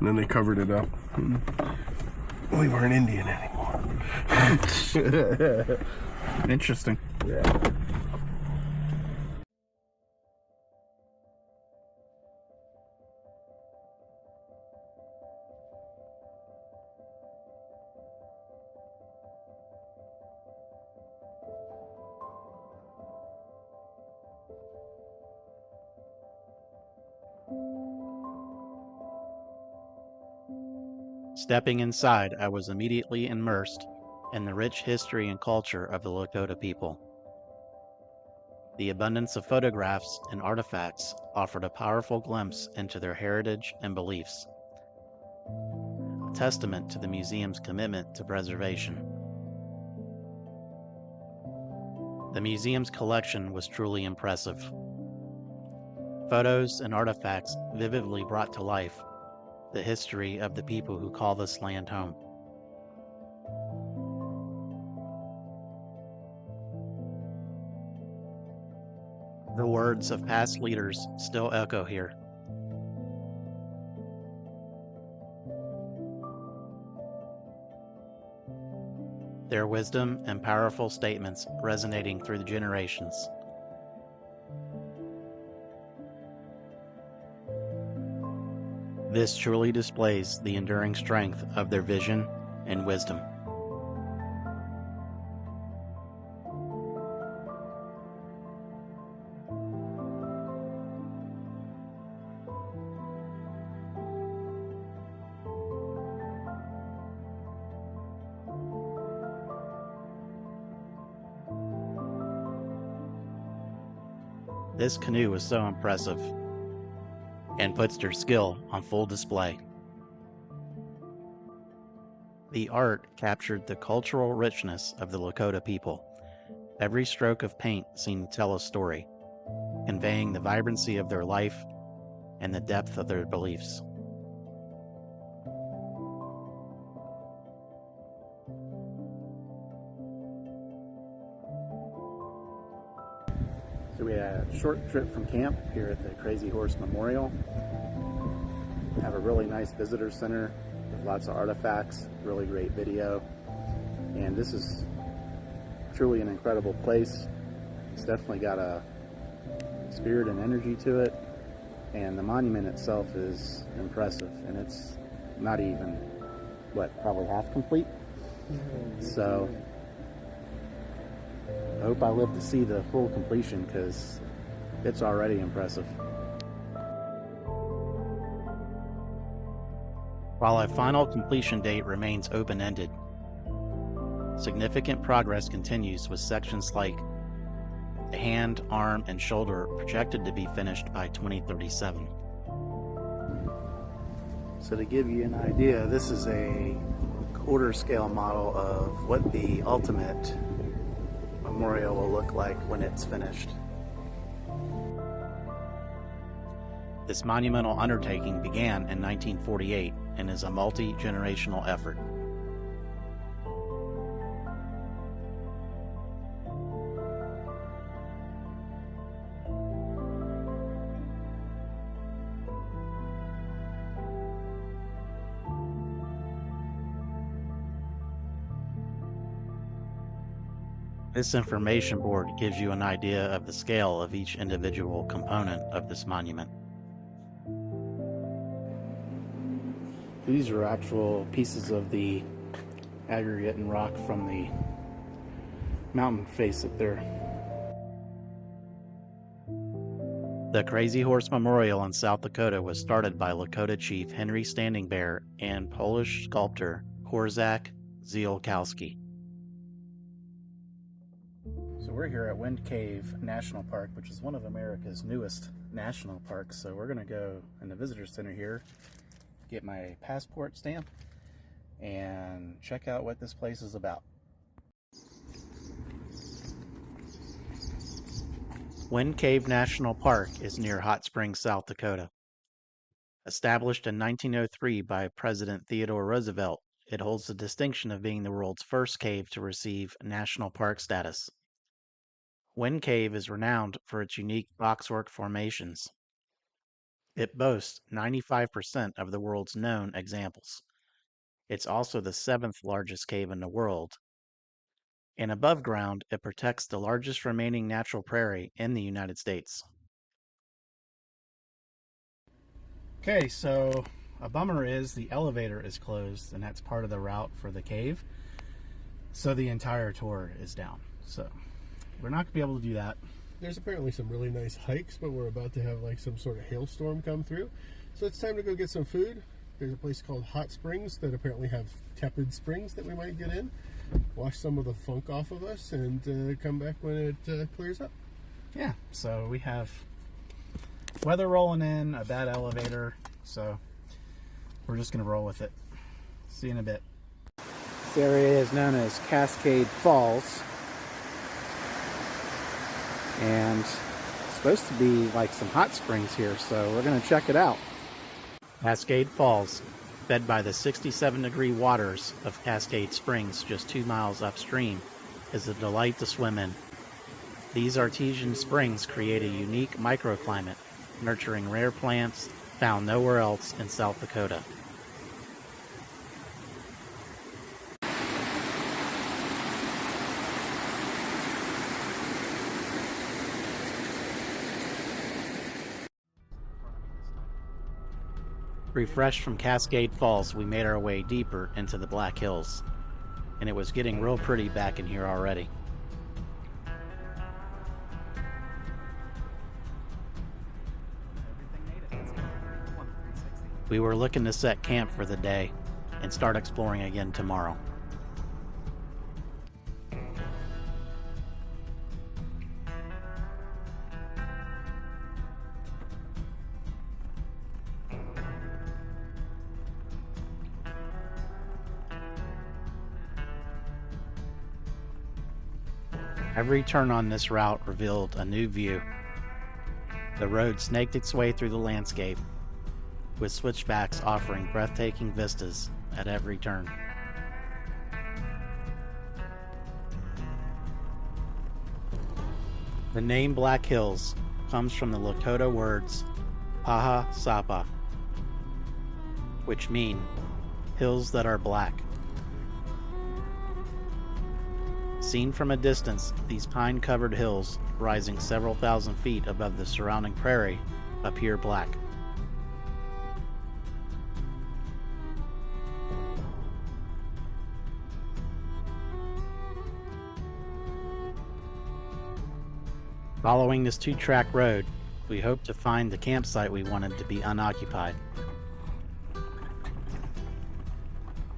then they covered it up. We weren't Indian anymore. Interesting. Yeah. Stepping inside, I was immediately immersed in the rich history and culture of the Lakota people. The abundance of photographs and artifacts offered a powerful glimpse into their heritage and beliefs, a testament to the museum's commitment to preservation. The museum's collection was truly impressive. Photos and artifacts vividly brought to life the history of the people who call this land home. The words of past leaders still echo here. Their wisdom and powerful statements resonating through the generations. This truly displays the enduring strength of their vision and wisdom. This canoe is so impressive and puts their skill on full display. The art captured the cultural richness of the Lakota people. Every stroke of paint seemed to tell a story, conveying the vibrancy of their life and the depth of their beliefs. So we had a short trip from camp here at the Crazy Horse Memorial. We have a really nice visitor center with lots of artifacts, really great video. And this is truly an incredible place. It's definitely got a spirit and energy to it. And the monument itself is impressive. And it's not even, probably half complete. So I hope I live to see the full completion because it's already impressive. While a final completion date remains open-ended, significant progress continues with sections like the hand, arm, and shoulder projected to be finished by 2037. So to give you an idea, this is a quarter scale model of what the ultimate memorial will look like when it's finished. This monumental undertaking began in 1948 and is a multi-generational effort. This information board gives you an idea of the scale of each individual component of this monument. These are actual pieces of the aggregate and rock from the mountain face up there. The Crazy Horse Memorial in South Dakota was started by Lakota chief Henry Standing Bear and Polish sculptor Korzak Ziolkowski. So we're here at Wind Cave National Park, which is one of America's newest national parks. So we're gonna go in the visitor center here, get my passport stamp, and check out what this place is about. Wind Cave National Park is near Hot Springs, South Dakota. Established in 1903 by President Theodore Roosevelt, it holds the distinction of being the world's first cave to receive national park status. Wind Cave is renowned for its unique boxwork formations. It boasts 95% of the world's known examples. It's also the 7th largest cave in the world. And above ground, it protects the largest remaining natural prairie in the United States. Okay, so a bummer is the elevator is closed, and that's part of the route for the cave. So the entire tour is down. So we're not gonna be able to do that. There's apparently some really nice hikes, but we're about to have like some sort of hailstorm come through. So it's time to go get some food. There's a place called Hot Springs that apparently have tepid springs that we might get in, wash some of the funk off of us, and come back when it clears up. Yeah, so we have weather rolling in, a bad elevator, so we're just gonna roll with it. See you in a bit. This area is known as Cascade Falls, and it's supposed to be like some hot springs here, so we're gonna check it out. Cascade Falls, fed by the 67-degree waters of Cascade Springs just 2 miles upstream, is a delight to swim in. These artesian springs create a unique microclimate, nurturing rare plants found nowhere else in South Dakota. Refreshed from Cascade Falls, we made our way deeper into the Black Hills, and it was getting real pretty back in here already. We were looking to set camp for the day and start exploring again tomorrow. Every turn on this route revealed a new view. The road snaked its way through the landscape, with switchbacks offering breathtaking vistas at every turn. The name Black Hills comes from the Lakota words Paha Sapa, which mean hills that are black. Seen from a distance, these pine-covered hills, rising several thousand feet above the surrounding prairie, appear black. Following this 2-track road, we hoped to find the campsite we wanted to be unoccupied.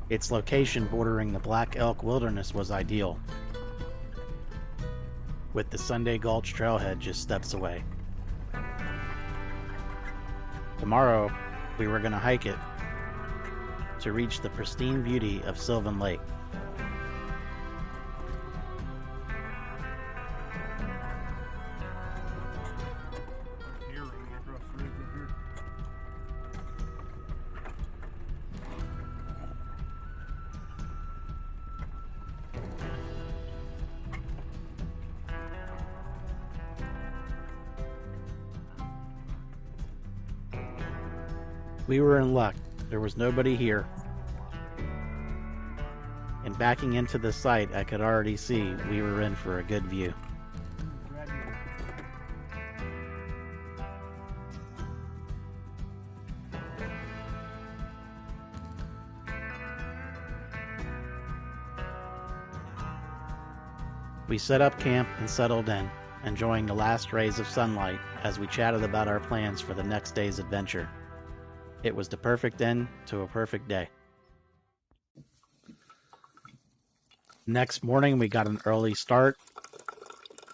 Its location bordering the Black Elk Wilderness was ideal, with the Sunday Gulch trailhead just steps away. Tomorrow, we were going to hike it to reach the pristine beauty of Sylvan Lake. We were in luck. There was nobody here. And backing into the site, I could already see we were in for a good view. We set up camp and settled in, enjoying the last rays of sunlight as we chatted about our plans for the next day's adventure. It was the perfect end to a perfect day. Next morning, we got an early start,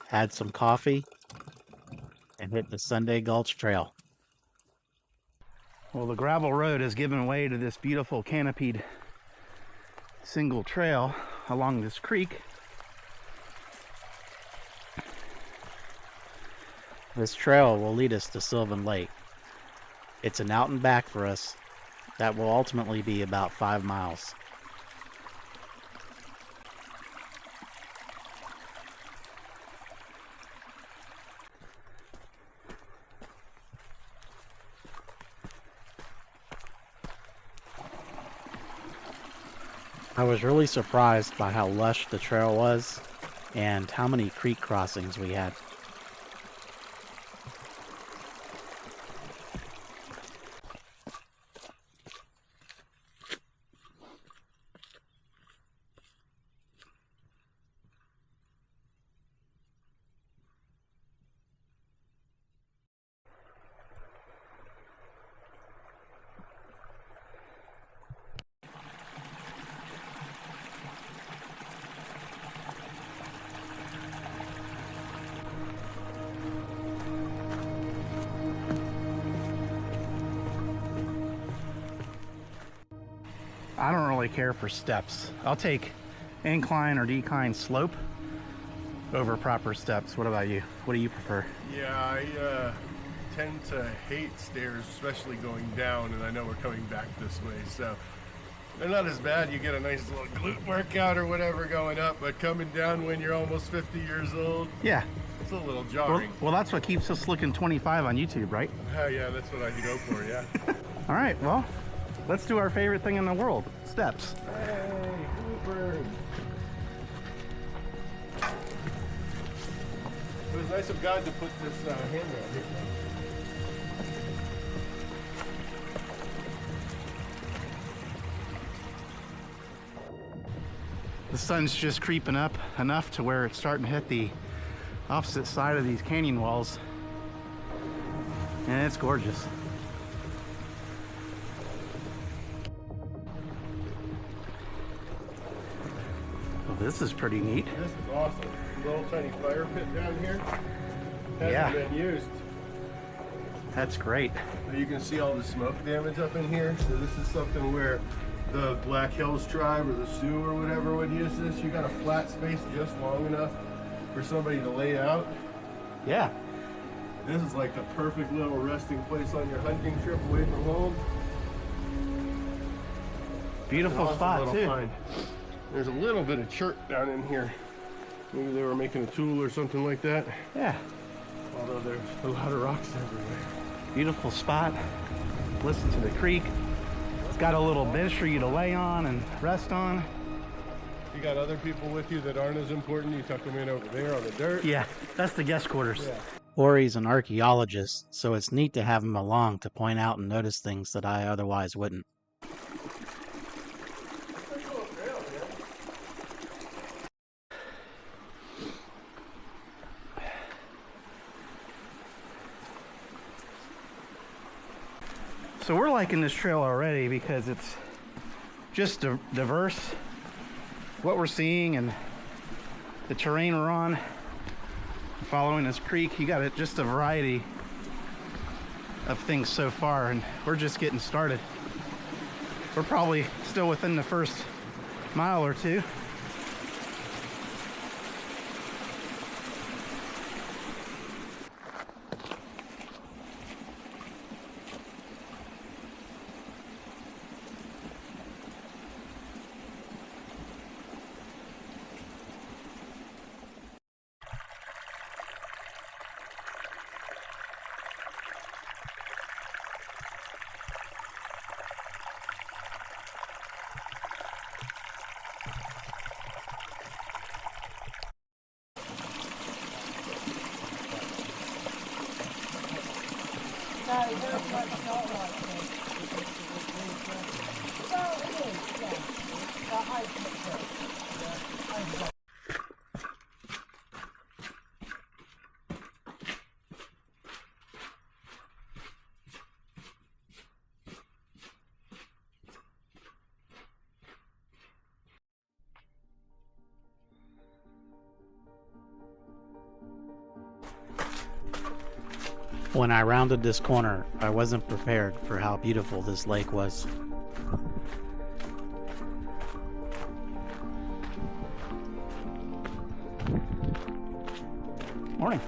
had some coffee, and hit the Sunday Gulch Trail. Well, the gravel road has given way to this beautiful canopied single trail along this creek. This trail will lead us to Sylvan Lake. It's an out and back for us that will ultimately be about 5 miles. I was really surprised by how lush the trail was and how many creek crossings we had. I don't really care for steps. I'll take incline or decline slope over proper steps. What about you? What do you prefer? Yeah, I tend to hate stairs, especially going down, and I know we're coming back this way, so they're not as bad. You get a nice little glute workout or whatever going up, but coming down when you're almost 50 years old, Yeah. it's a little jarring. Well, that's what keeps us looking 25 on YouTube, right? Yeah, that's what I go for, yeah. All right, well, let's do our favorite thing in the world, steps. Hey, Cooper. It was nice of God to put this handrail here. The sun's just creeping up enough to where it's starting to hit the opposite side of these canyon walls. And it's gorgeous. Well, this is pretty neat. This is awesome. Little tiny fire pit down here. Hasn't Yeah. been used. That's great. So you can see all the smoke damage up in here. So this is something where the Black Hills tribe or the Sioux or whatever would use this. You got a flat space just long enough for somebody to lay out. Yeah. This is like the perfect little resting place on your hunting trip away from home. Beautiful Awesome spot little too. find. There's a little bit of chert down in here. Maybe they were making a tool or something like that. Yeah. Although there's a lot of rocks everywhere. Beautiful spot. Listen to the creek. It's got a little bench for you to lay on and rest on. You got other people with you that aren't as important. You tuck them in over there on the dirt. Yeah, that's the guest quarters. Yeah. Ori's an archaeologist, so it's neat to have him along to point out and notice things that I otherwise wouldn't. So we're liking this trail already because it's just diverse. What we're seeing and the terrain we're on, following this creek, you got just a variety of things so far, and we're just getting started. We're probably still within the first mile or two. When I rounded this corner, I wasn't prepared for how beautiful this lake was. Morning.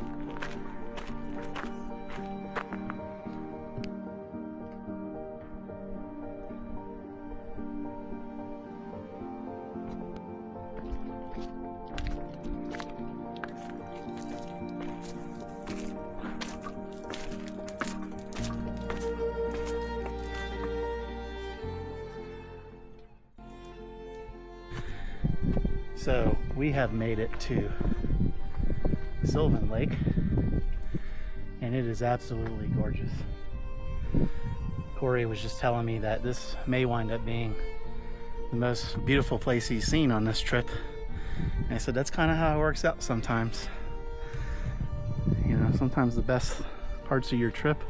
So we have made it to Sylvan Lake, and it is absolutely gorgeous. Corey was just telling me that this may wind up being the most beautiful place he's seen on this trip. And I said that's kind of how it works out sometimes. You know, sometimes the best parts of your trip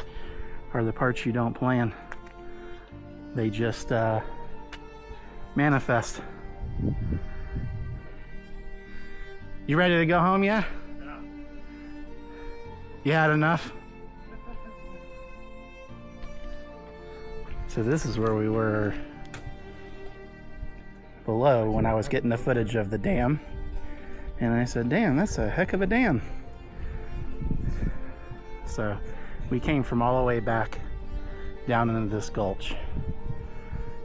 are the parts you don't plan. They just manifest. You ready to go home yet? Yeah. You had enough? So this is where we were below when I was getting the footage of the dam. And I said, damn, that's a heck of a dam. So we came from all the way back down into this gulch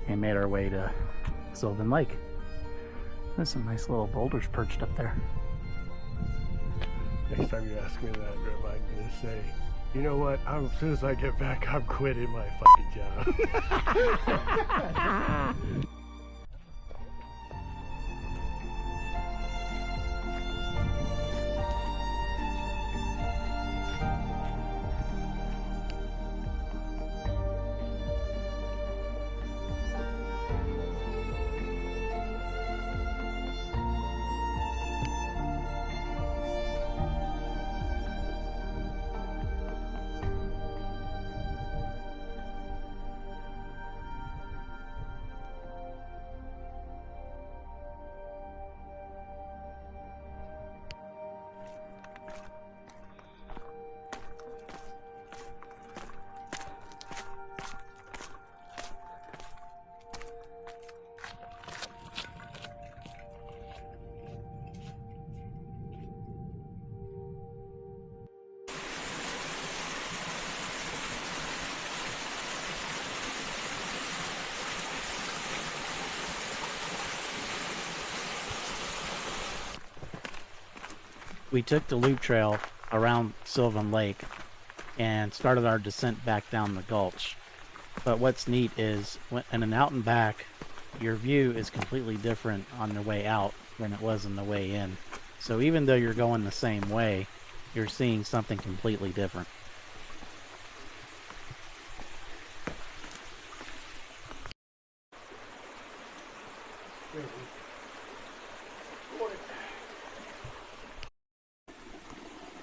and made our way to Sylvan Lake. There's some nice little boulders perched up there. Next time you ask me that, remind me to say, you know what, as soon as I get back, I'm quitting my fucking job. We took the loop trail around Sylvan Lake and started our descent back down the gulch. But what's neat is in an out and back, your view is completely different on the way out than it was on the way in. So even though you're going the same way, you're seeing something completely different.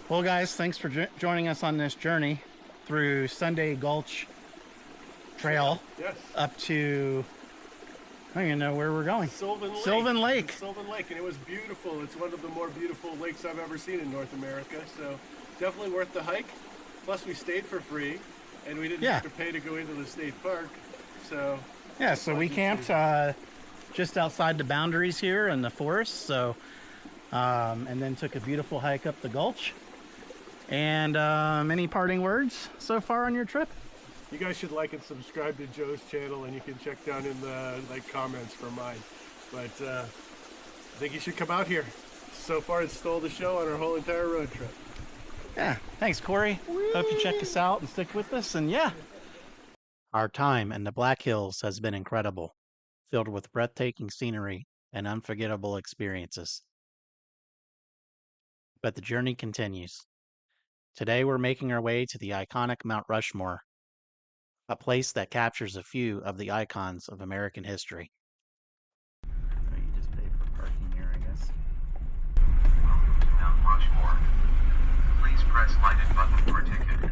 Well guys, thanks for joining us on this journey through Sunday Gulch Trail. Yes. Up to, I don't even know where we're going. Sylvan Lake. Sylvan Lake. Sylvan Lake, and it was beautiful. It's one of the more beautiful lakes I've ever seen in North America, so definitely worth the hike. Plus we stayed for free, and we didn't have to pay to go into the state park, so... Yeah, so we camped just outside the boundaries here in the forest, so, and then took a beautiful hike up the gulch. And any parting words so far on your trip? You guys should like and subscribe to Joe's channel, and you can check down in the comments for mine. But I think you should come out here. So far, it stole the show on our whole entire road trip. Yeah, thanks Corey. Hope you check us out and stick with us, and yeah. Our time in the Black Hills has been incredible, filled with breathtaking scenery and unforgettable experiences. But the journey continues. Today we're making our way to the iconic Mount Rushmore, a place that captures a few of the icons of American history. Oh, you just pay for parking here, I guess. Welcome to Mount Rushmore. Please press lighted button for ticket.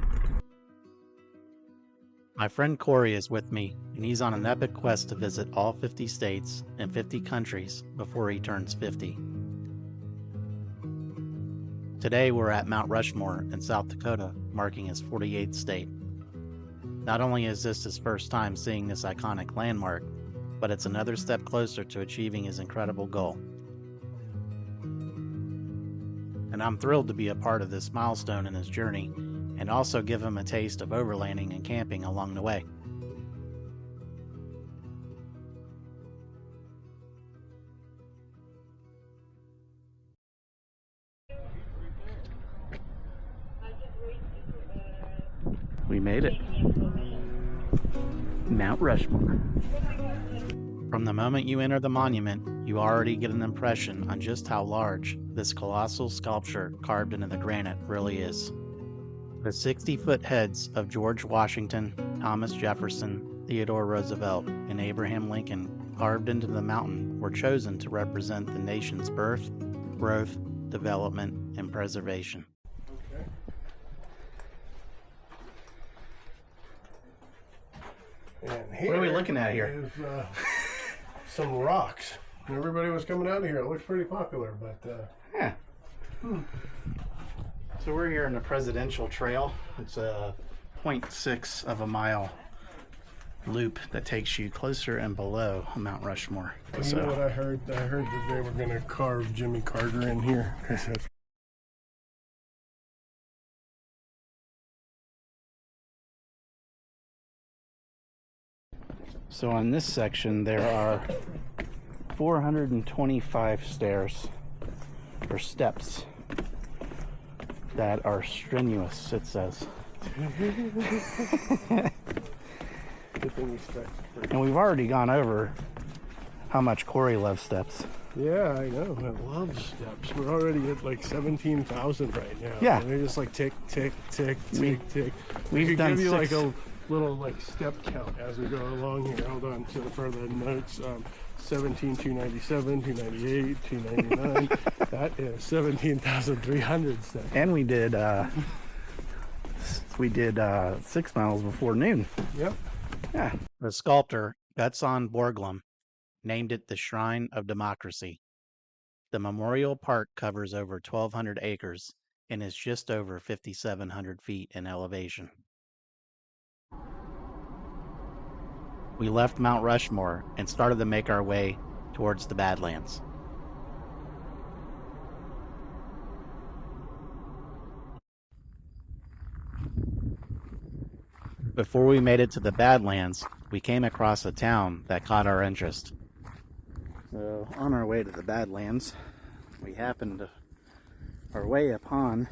My friend Corey is with me, and he's on an epic quest to visit all 50 states and 50 countries before he turns 50. Today we're at Mount Rushmore in South Dakota, marking his 48th state. Not only is this his first time seeing this iconic landmark, but it's another step closer to achieving his incredible goal. And I'm thrilled to be a part of this milestone in his journey, and also give him a taste of overlanding and camping along the way. We made it. Mount Rushmore. From the moment you enter the monument, you already get an impression on just how large this colossal sculpture carved into the granite really is. The 60-foot heads of George Washington, Thomas Jefferson, Theodore Roosevelt, and Abraham Lincoln carved into the mountain were chosen to represent the nation's birth, growth, development, and preservation. And here What are we looking at here? is some rocks. Everybody was coming out of here. It looks pretty popular, but Yeah. So we're here in the Presidential Trail. It's a 0.6 of a mile loop that takes you closer and below Mount Rushmore. you know what I heard? I heard that they were going to carve Jimmy Carter in here. 'Cause that's So on this section there are 425 stairs or steps that are strenuous, it says. good thing we stretched first. And we've already gone over how much Corey loves steps. Yeah, I know. I love steps. We're already at like 17,000 right now. Yeah. And they're just like tick, tick, tick, We- tick, tick. we've We could done give you like 6. a little like step count as we go along here. Hold on to for the notes. 17, 297, 298, 299. That is 17,300 steps. And we did 6 miles before noon. Yep. Yeah. The sculptor, Betson Borglum, named it the Shrine of Democracy. The memorial park covers over 1,200 acres and is just over 5,700 feet in elevation. We left Mount Rushmore and started to make our way towards the Badlands. Before we made it to the Badlands, we came across a town that caught our interest. So on our way to the Badlands, we happened our way upon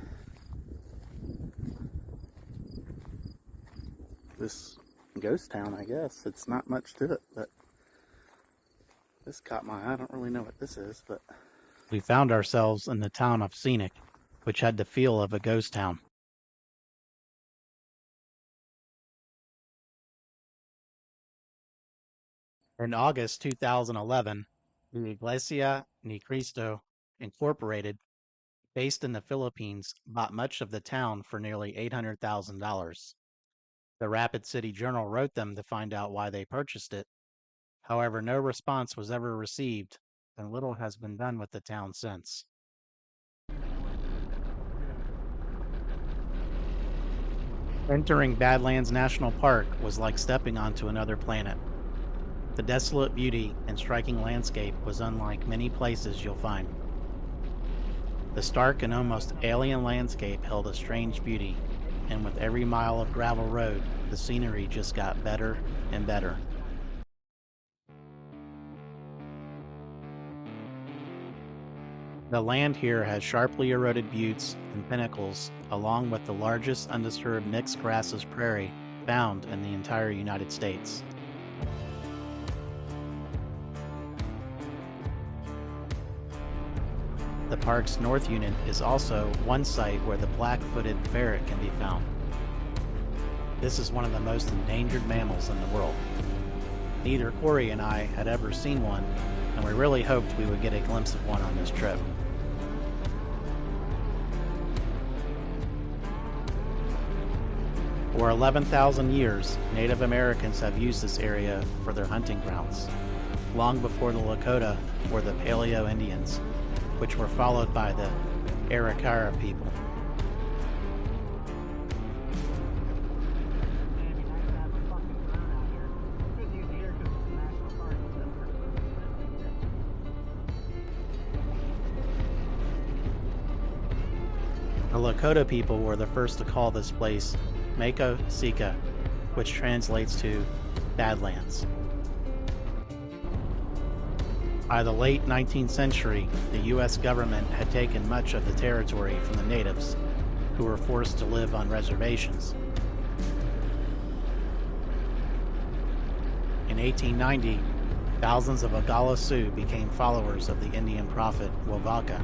this ghost town, I guess. It's not much to it, but this caught my eye. I don't really know what this is, but We found ourselves in the town of Scenic, which had the feel of a ghost town. In August 2011, the Iglesia Ni Cristo Incorporated, based in the Philippines, bought much of the town for nearly $800,000. The Rapid City Journal wrote them to find out why they purchased it. However, no response was ever received, and little has been done with the town since. Entering Badlands National Park was like stepping onto another planet. The desolate beauty and striking landscape was unlike many places you'll find. The stark and almost alien landscape held a strange beauty, and with every mile of gravel road, the scenery just got better and better. The land here has sharply eroded buttes and pinnacles, along with the largest undisturbed mixed grasses prairie found in the entire United States. The park's north unit is also one site where the black-footed ferret can be found. This is one of the most endangered mammals in the world. Neither Corey and I had ever seen one, and we really hoped we would get a glimpse of one on this trip. For 11,000 years, Native Americans have used this area for their hunting grounds, long before the Lakota or the Paleo Indians, which were followed by the Arikara people. The Lakota people were the first to call this place Mako Sika, which translates to Badlands. By the late 19th century, the U.S. government had taken much of the territory from the natives, who were forced to live on reservations. In 1890, thousands of Oglala Sioux became followers of the Indian prophet Wovaka.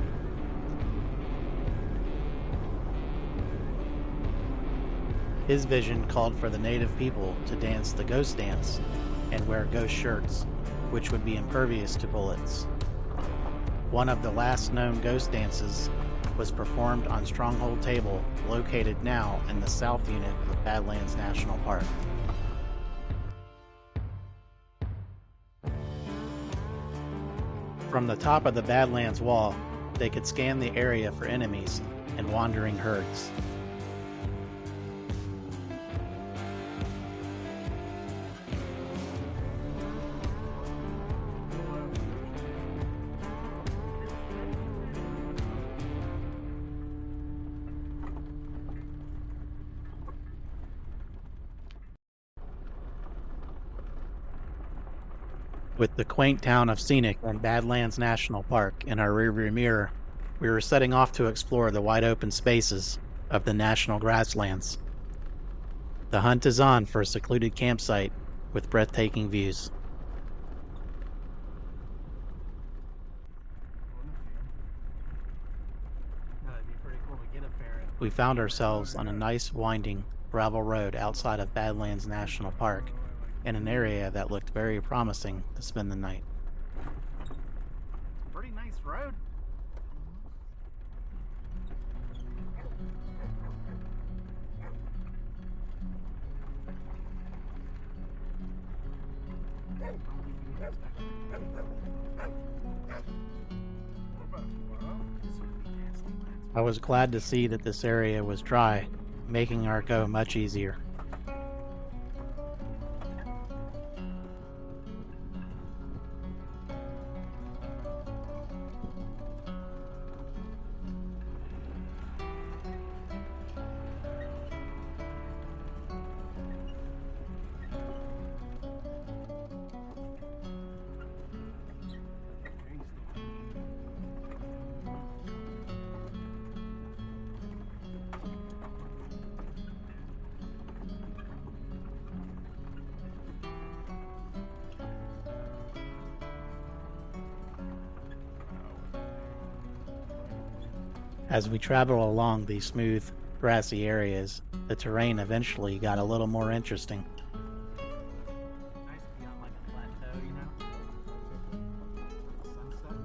His vision called for the native people to dance the ghost dance and wear ghost shirts, which would be impervious to bullets. One of the last known ghost dances was performed on Stronghold Table, located now in the South Unit of Badlands National Park. From the top of the Badlands wall, they could scan the area for enemies and wandering herds. With the quaint town of Scenic and Badlands National Park in our rearview mirror, we were setting off to explore the wide open spaces of the national grasslands. The hunt is on for a secluded campsite with breathtaking views. We found ourselves on a nice winding gravel road outside of Badlands National Park, in an area that looked very promising to spend the night. Pretty nice road. I was glad to see that this area was dry, making our go much easier. As we traveled along these smooth, grassy areas, the terrain eventually got a little more interesting. Nice to be on like a plateau, you know? Sunset.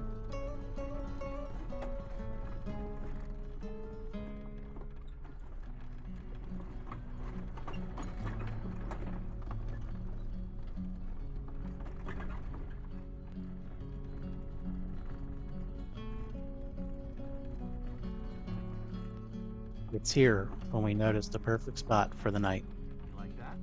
It's here when we noticed the perfect spot for the night. You like that?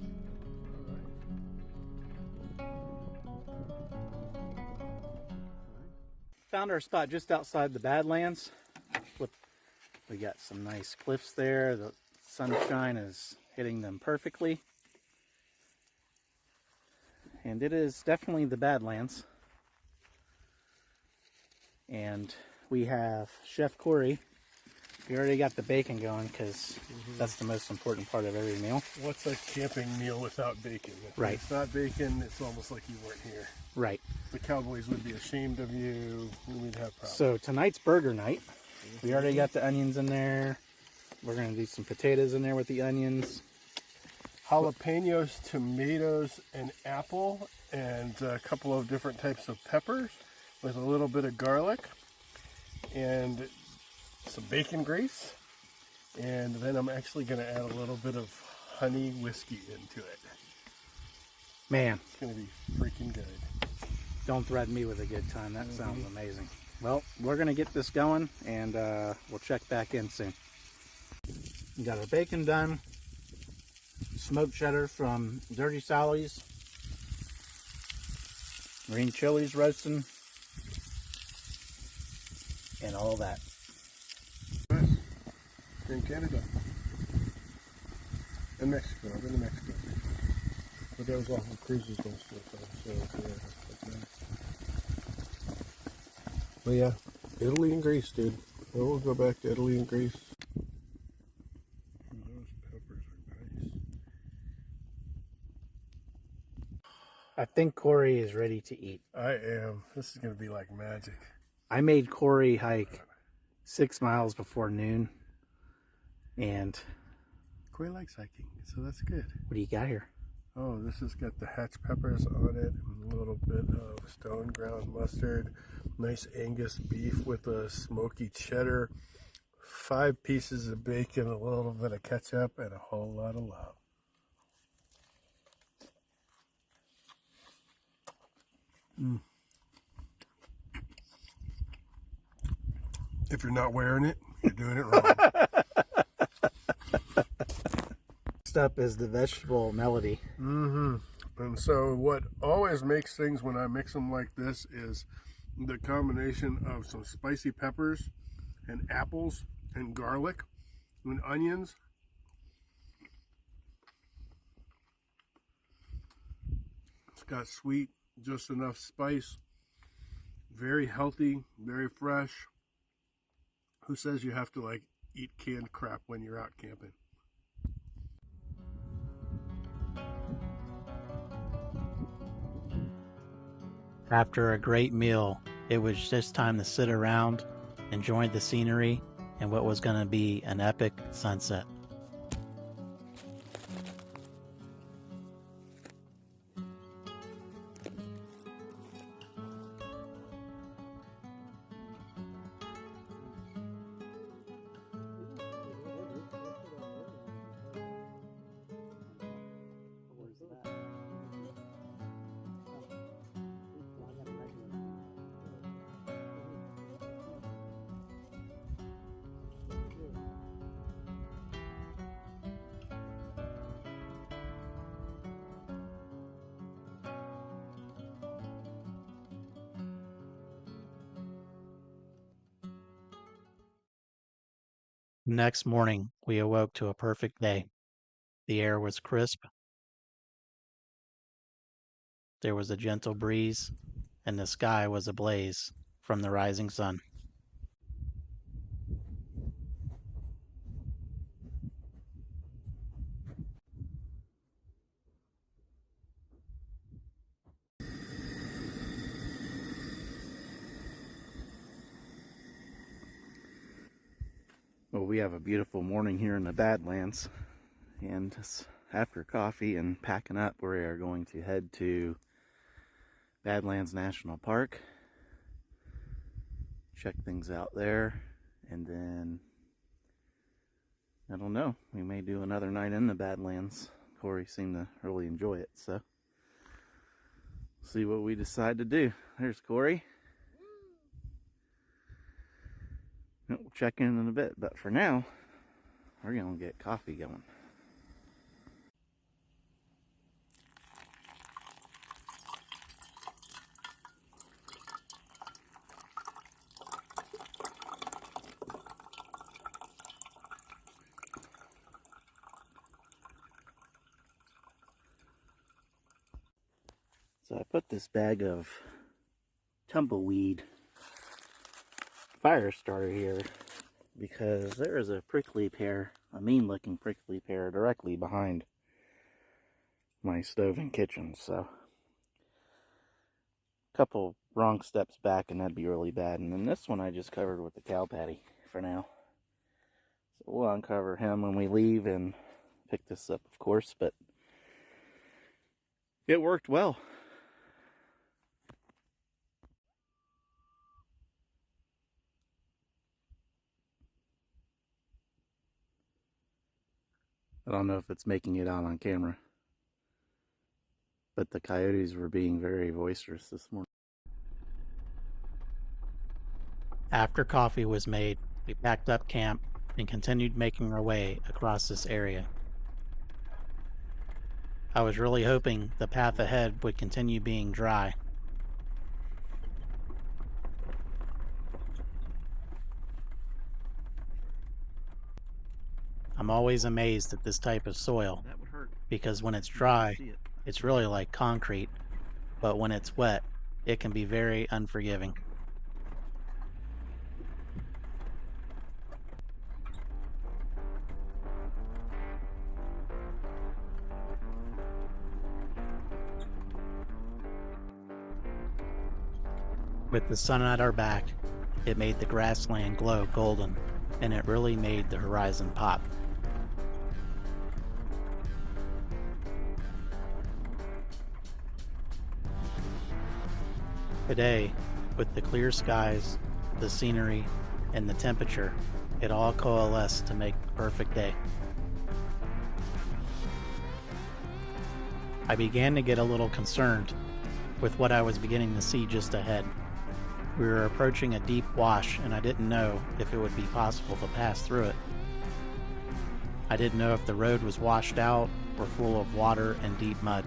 Found our spot just outside the Badlands. Look, we got some nice cliffs there. The sunshine is hitting them perfectly. And it is definitely the Badlands. And we have Chef Corey. We already got the bacon going because that's the most important part of every meal. What's a camping meal without bacon? If Right. it's not bacon, it's almost like you weren't here. Right. The Cowboys would be ashamed of you. We'd have problems. So tonight's burger night. We already got the onions in there. We're going to do some potatoes in there with the onions. jalapenos, tomatoes, and apple, and a couple of different types of peppers with a little bit of garlic and some bacon grease. And then I'm actually going to add a little bit of honey whiskey into it. Man, It's going to be freaking good. don't threaten me with a good time. That sounds amazing. Well, we're going to get this going, and we'll check back in soon. We got our bacon done. Smoked cheddar from Dirty Sally's. Green chilies roasting. And all that. In Canada. And Mexico. I've been to Mexico. But that was all cruises most of the time. So, yeah, that's nice. But yeah, Italy and Greece, dude. We'll go back to Italy and Greece. Those peppers are nice. I think Corey is ready to eat. I am. This is going to be like magic. I made Corey hike 6 miles before noon. And Corey likes hiking, so that's good. what do you got here? Oh, this has got the hatch peppers on it, and a little bit of stone ground mustard, nice Angus beef with a smoky cheddar, 5 pieces of bacon, a little bit of ketchup, and a whole lot of love. If you're not wearing it, you're doing it wrong. Next up is the vegetable melody. And so what always makes things when I mix them like this is the combination of some spicy peppers and apples and garlic and onions. It's got sweet, just enough spice. Very healthy, very fresh. Who says you have to like eat canned crap when you're out camping? After a great meal, it was just time to sit around, enjoy the scenery, and what was going to be an epic sunset. Next morning, we awoke to a perfect day. The air was crisp, there was a gentle breeze, and the sky was ablaze from the rising sun. Well, we have a beautiful morning here in the Badlands, and after coffee and packing up, we are going to head to Badlands National Park, check things out there, and then, I don't know, we may do another night in the Badlands. Corey seemed to really enjoy it, so see what we decide to do. There's Corey. We'll check in a bit, but for now, we're gonna get coffee going. So I put this bag of tumbleweed fire starter here because there is a prickly pear, a mean looking prickly pear directly behind my stove and kitchen. So a couple wrong steps back and that'd be really bad. And then this one I just covered with the cow patty for now. So we'll uncover him when we leave and pick this up, of course, but It worked well. I don't know if it's making it out on camera, but the coyotes were being very boisterous this morning. After coffee was made, we packed up camp and continued making our way across this area. I was really hoping the path ahead would continue being dry. I'm always amazed at this type of soil That would hurt. because when it's dry, See it. it's really like concrete, but when it's wet, it can be very unforgiving. With the sun at our back, it made the grassland glow golden, and it really made the horizon pop. Today, with the clear skies, the scenery, and the temperature, it all coalesced to make the perfect day. I began to get a little concerned with what I was beginning to see just ahead. We were approaching a deep wash, and I didn't know if it would be possible to pass through it. I didn't know if the road was washed out or full of water and deep mud.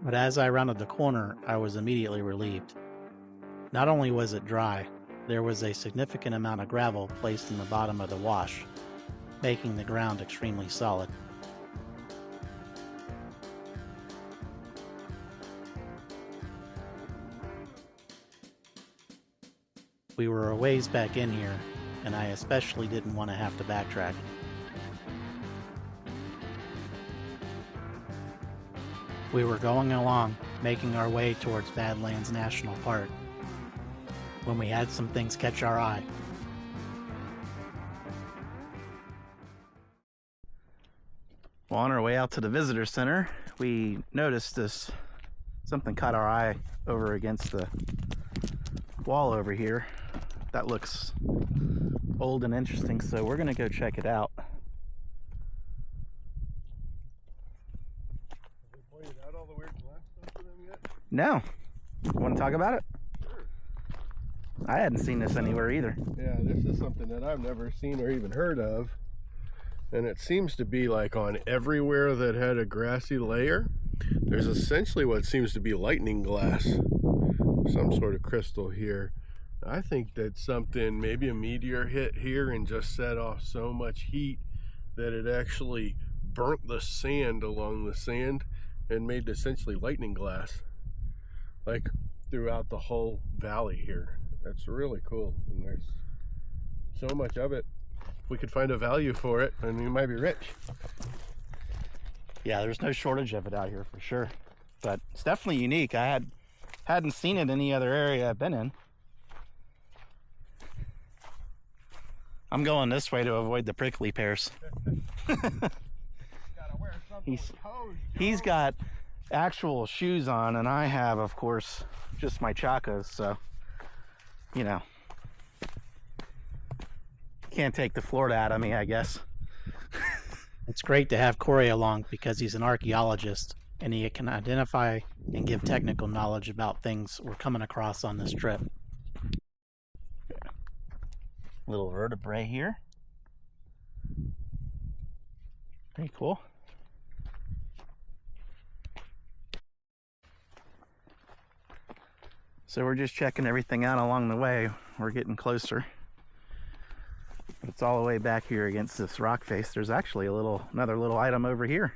But as I rounded the corner, I was immediately relieved. Not only was it dry, there was a significant amount of gravel placed in the bottom of the wash, making the ground extremely solid. We were a ways back in here, and I especially didn't want to have to backtrack. We were going along, making our way towards Badlands National Park, when we had some things catch our eye. Well, on our way out to the visitor center, we noticed this, something caught our eye over against the wall over here. That looks old and interesting, so we're gonna go check it out. Have they pointed out all the weird black stuff to them yet? No. Want to talk about it? Sure. I hadn't seen this anywhere either. Yeah, this is something that I've never seen or even heard of. And it seems to be like on everywhere that had a grassy layer, there's essentially what seems to be lightning glass. Some sort of crystal here. I think that something, maybe a meteor hit here and just set off so much heat that it actually burnt the sand along the sand and made essentially lightning glass, like throughout the whole valley here. That's really cool, and there's so much of it. If we could find a value for it, and we might be rich. Yeah, there's no shortage of it out here for sure, but it's definitely unique. I hadn't seen it in any other area I've been in. I'm going this way to avoid the prickly pears. He's got actual shoes on, and I have, of course, just my chacos, so, you know, can't take the Florida out of me, I guess. It's great to have Corey along because he's an archaeologist and he can identify and give technical knowledge about things we're coming across on this trip. Little vertebrae here. Pretty cool. So we're just checking everything out along the way. We're getting closer. But it's all the way back here against this rock face. There's actually another little item over here.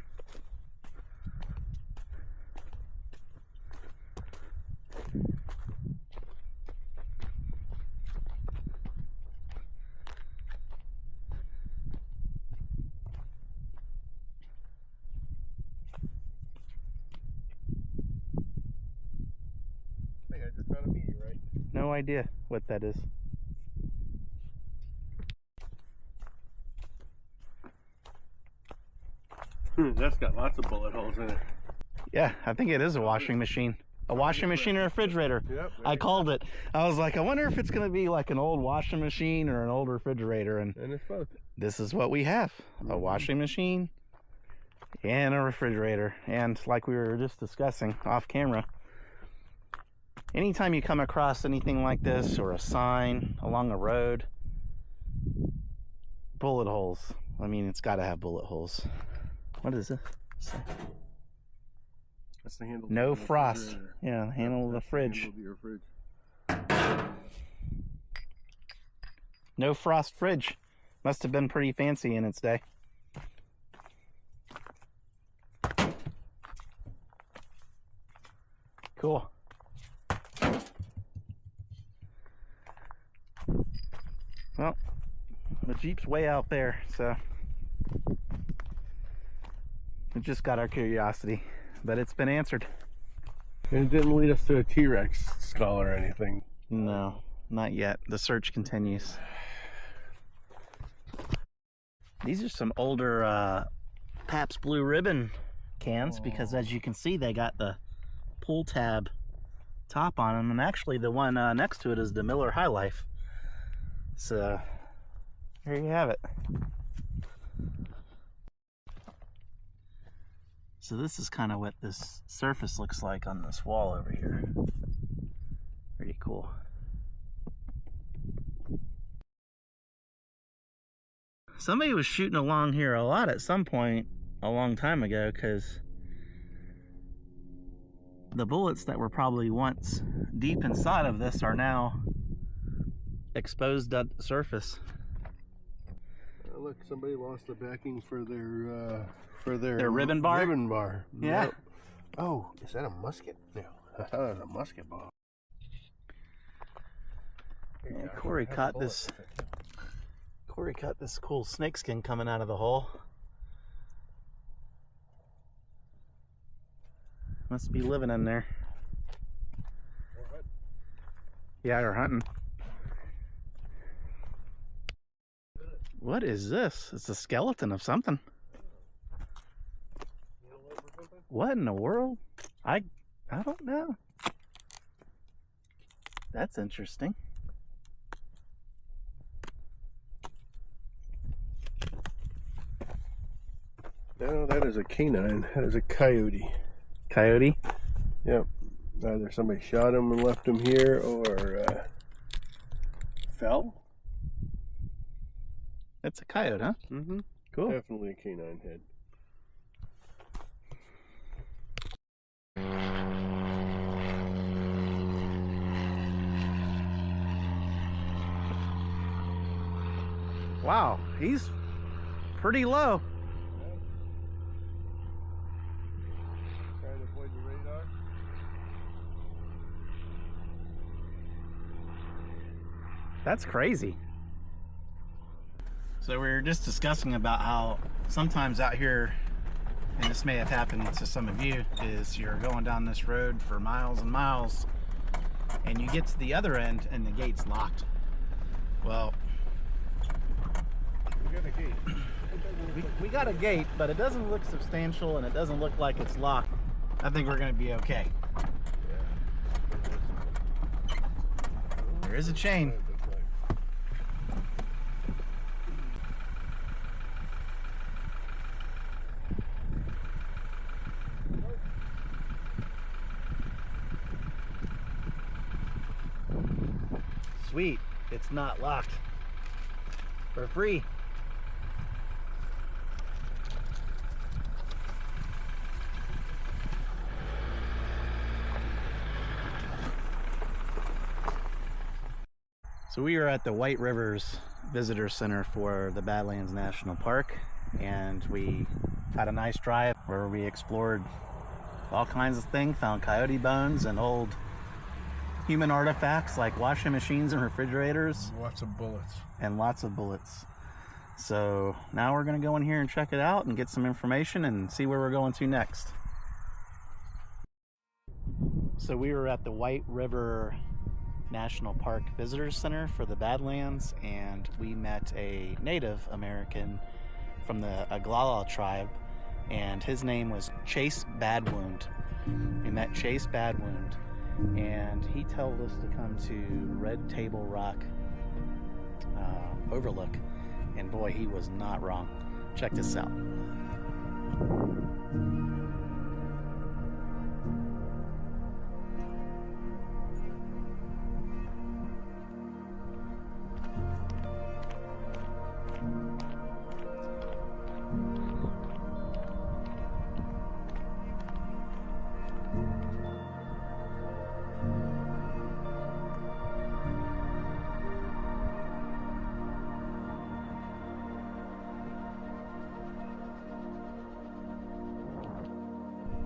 I think I just found a meteorite. No idea what that is. That's got lots of bullet holes in it. Yeah, I think it is a washing machine. A washing machine or a refrigerator. Yep. I called it. I was like, I wonder if it's going to be like an old washing machine or an old refrigerator. And it's both. this is what we have. A washing machine and a refrigerator. And like we were just discussing off camera, anytime you come across anything like this or a sign along a road, bullet holes. I mean, it's got to have bullet holes. What is this? That's the handle. No frost. Yeah, the handle of the fridge. No frost fridge. Must have been pretty fancy in its day. Cool. Well, the Jeep's way out there, so it just got our curiosity, but it's been answered. And it didn't lead us to a T-Rex skull or anything. No, not yet. The search continues. These are some older Pabst Blue Ribbon cans because, as you can see, they got the pull tab top on them, and actually the one next to it is the Miller High Life. So here you have it. So this is kind of what this surface looks like on this wall over here. Pretty cool. Somebody was shooting along here a lot at some point a long time ago, because the bullets that were probably once deep inside of this are now exposed at the surface. Look, somebody lost the backing for their ribbon bar? Ribbon bar. Yeah. Yep. Oh, is that a musket? No, I thought it was a musket ball. Yeah, Corey caught this cool snakeskin coming out of the hole. Must be living in there. Yeah, they're hunting. What is this? It's a skeleton of something. What in the world? I don't know. That's interesting. No, that is a canine. That is a coyote. Coyote? Yep. Either somebody shot him and left him here, or fell. It's a coyote, huh? Mm-hmm. Cool. Definitely a canine head. Wow, he's pretty low. Trying to avoid the radar. That's crazy. So we were just discussing about how sometimes out here, and this may have happened to some of you, is you're going down this road for miles and miles, and you get to the other end and the gate's locked. Well, We got a gate. we got a gate, but it doesn't look substantial and it doesn't look like it's locked. I think we're going to be okay. There is a chain. Sweet, it's not locked. We're free. So we are at the White Rivers Visitor Center for the Badlands National Park, and we had a nice drive where we explored all kinds of things, found coyote bones and old human artifacts like washing machines and refrigerators. Lots of bullets. And lots of bullets. So now we're going to go in here and check it out and get some information and see where we're going to next. So we were at the White River National Park Visitors Center for the Badlands, and we met a Native American from the Aglala tribe, and his name was Chase Badwound. We met Chase Badwound, and he told us to come to Red Table Rock Overlook, and boy, he was not wrong. Check this out.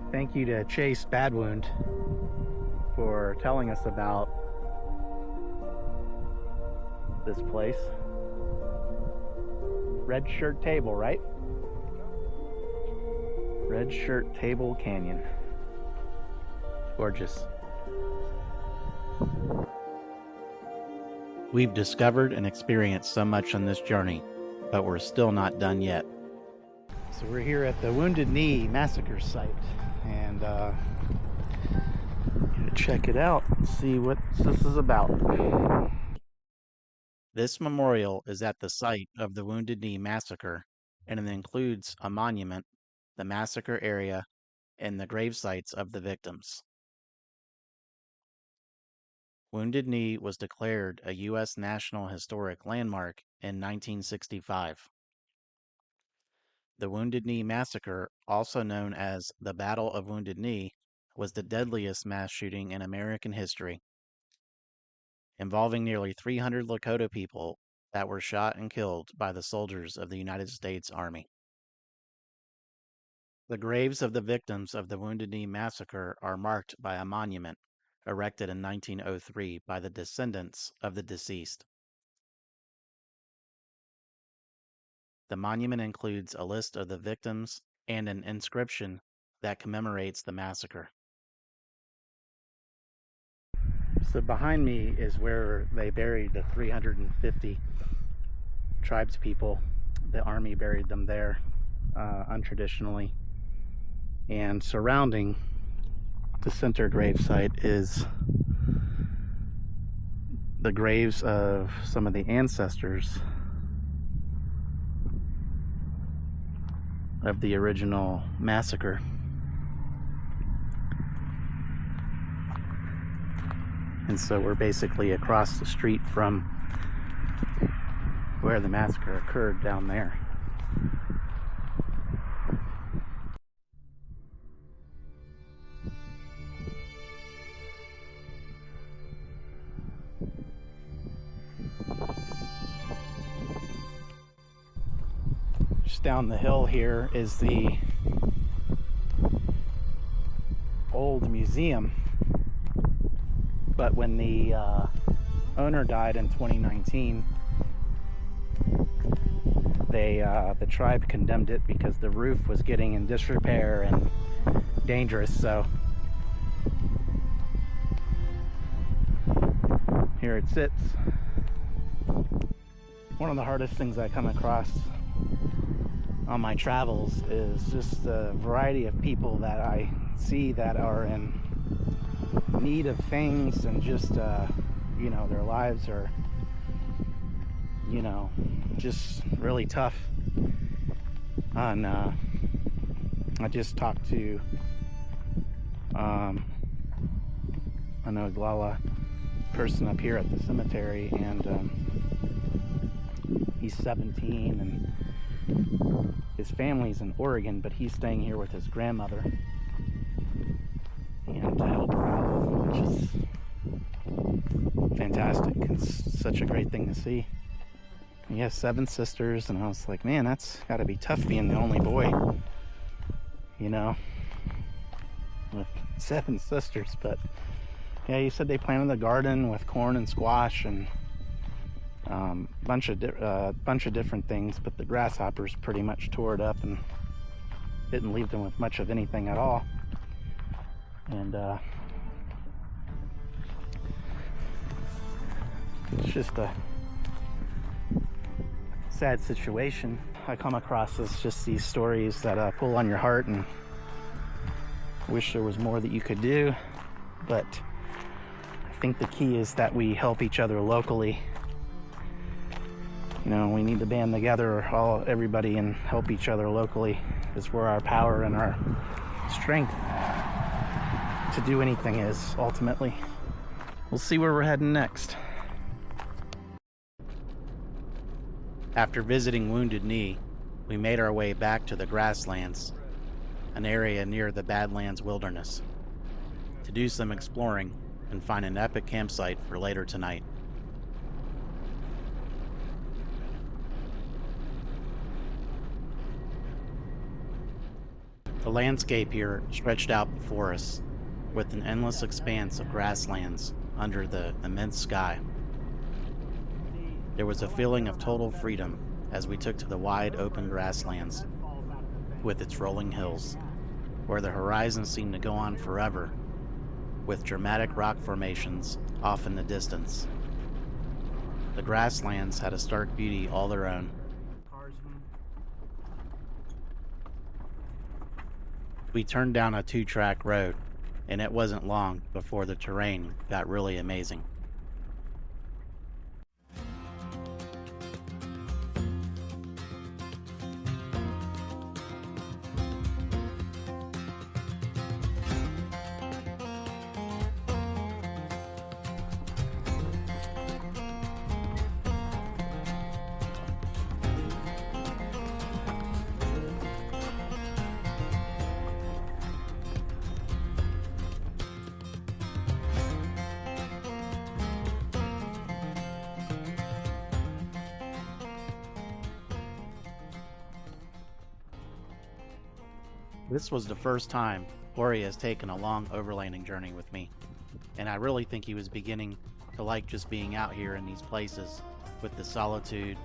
Thank you to Chase Badwound for telling us about this place. Red Shirt Table, right? Red Shirt Table Canyon. Gorgeous. We've discovered and experienced so much on this journey, but we're still not done yet. So we're here at the Wounded Knee Massacre site, and gonna check it out and see what this is about. This memorial is at the site of the Wounded Knee Massacre, and it includes a monument, the massacre area, and the grave sites of the victims. Wounded Knee was declared a U.S. National Historic Landmark in 1965. The Wounded Knee Massacre, also known as the Battle of Wounded Knee, was the deadliest mass shooting in American history, involving nearly 300 Lakota people that were shot and killed by the soldiers of the United States Army. The graves of the victims of the Wounded Knee Massacre are marked by a monument erected in 1903 by the descendants of the deceased. The monument includes a list of the victims and an inscription that commemorates the massacre. So behind me is where they buried the 350 tribespeople. The Army buried them there untraditionally. And surrounding the center grave site is the graves of some of the ancestors of the original massacre. And so we're basically across the street from where the massacre occurred down there. Just down the hill here is the old museum, but when the owner died in 2019, the tribe condemned it because the roof was getting in disrepair and dangerous. So here it sits. One of the hardest things I come across on my travels is just the variety of people that I see that are in need of things, and just you know, their lives are, you know, just really tough. And I just talked to an Oglala person up here at the cemetery, and he's 17 and his family's in Oregon, but he's staying here with his grandmother and to help her out, which is fantastic. It's such a great thing to see. He has 7 sisters, and I was like, man, that's got to be tough being the only boy, you know, with 7 sisters. But yeah, he said they planted a garden with corn and squash and bunch of different things, but the grasshoppers pretty much tore it up and didn't leave them with much of anything at all. And it's just a sad situation I come across is just these stories that pull on your heart, and wish there was more that you could do. But I think the key is that we help each other locally. You know, we need to band together, everybody, and help each other locally. Is where our power and our strength to do anything is, ultimately. We'll see where we're heading next. After visiting Wounded Knee, we made our way back to the grasslands, an area near the Badlands wilderness, to do some exploring and find an epic campsite for later tonight. The landscape here stretched out before us, with an endless expanse of grasslands under the immense sky. There was a feeling of total freedom as we took to the wide open grasslands, with its rolling hills, where the horizon seemed to go on forever, with dramatic rock formations off in the distance. The grasslands had a stark beauty all their own. We turned down a 2-track road, and it wasn't long before the terrain got really amazing. This was the first time Corey has taken a long overlanding journey with me, and I really think he was beginning to like just being out here in these places with the solitude,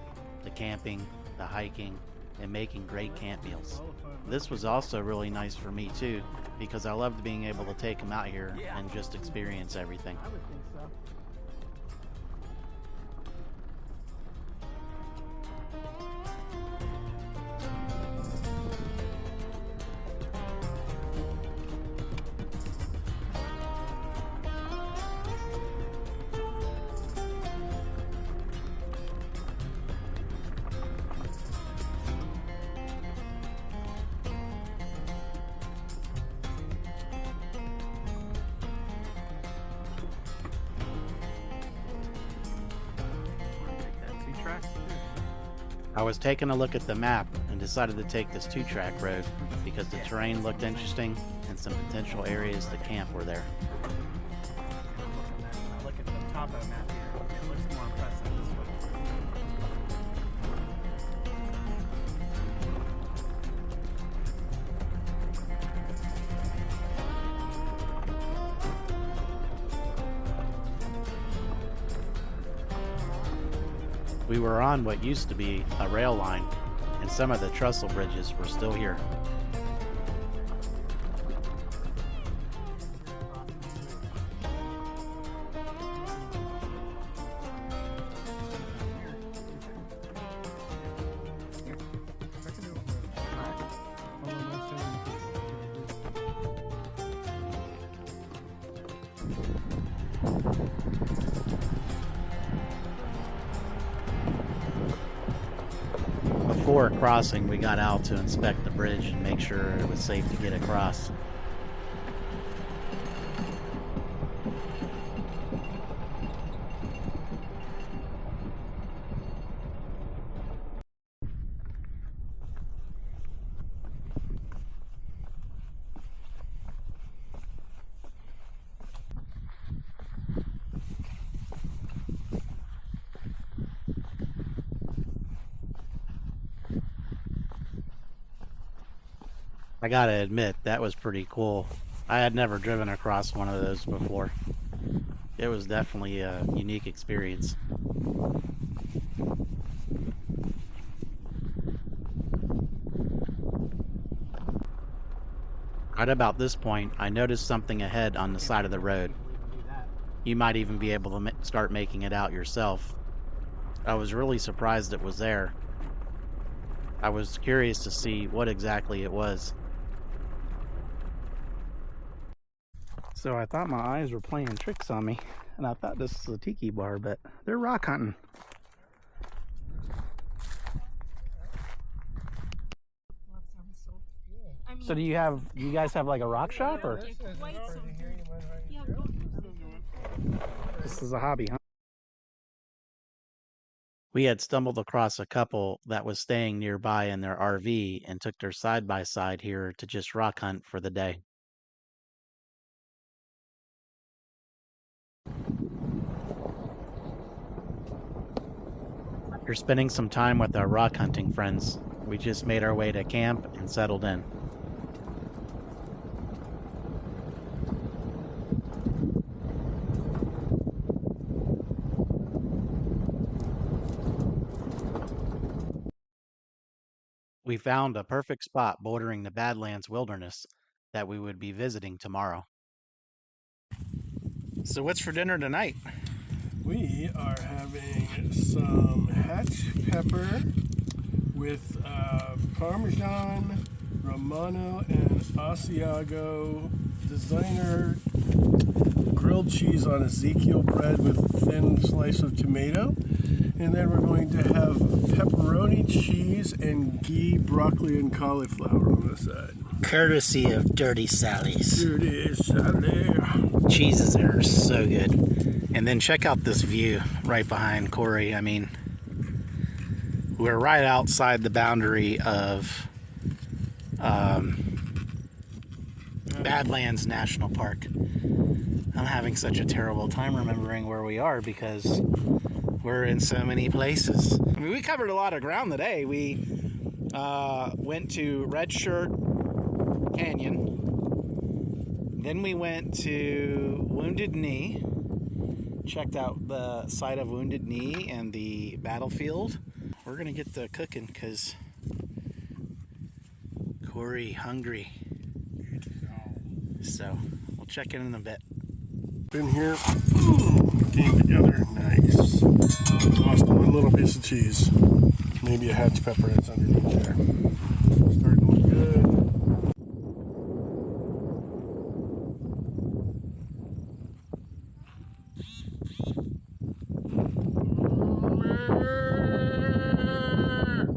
the camping, the hiking, and making great camp meals. This was also really nice for me too, because I loved being able to take him out here and just experience everything. I would think so. I was taking a look at the map and decided to take this 2-track road because the terrain looked interesting and some potential areas to camp were there. Look at the top of the map here. It looks more impressive this way. We were on what used to be a rail line, and some of the trestle bridges were still here. Before crossing, we got out to inspect the bridge and make sure it was safe to get across. I gotta admit, that was pretty cool. I had never driven across one of those before. It was definitely a unique experience. Right about this point, I noticed something ahead on the side of the road. You might even be able to start making it out yourself. I was really surprised it was there, I was curious to see what exactly it was. So I thought my eyes were playing tricks on me, and I thought this was a tiki bar, but they're rock hunting. So do you guys have like a rock shop, or? This is a hobby, huh? We had stumbled across a couple that was staying nearby in their RV and took their side-by-side here to just rock hunt for the day. After spending some time with our rock hunting friends, we just made our way to camp and settled in. We found a perfect spot bordering the Badlands wilderness that we would be visiting tomorrow. So what's for dinner tonight? We are having some hatch pepper with Parmesan, Romano, and Asiago designer grilled cheese on Ezekiel bread with thin slice of tomato. And then we're going to have pepperoni, cheese, and ghee, broccoli, and cauliflower on the side. Courtesy of Dirty Sally's. Dirty Sally. Cheeses are so good. And then check out this view right behind Corey. I mean, we're right outside the boundary of Badlands National Park. I'm having such a terrible time remembering where we are because we're in so many places. I mean, we covered a lot of ground today. We went to Red Shirt Canyon. Then we went to Wounded Knee. Checked out the site of Wounded Knee and the battlefield. We're gonna get to cooking because Corey hungry. So we'll check in a bit. In here, came together nice. Lost one little piece of cheese. Maybe a hatch pepper that's underneath there. Starting to look good.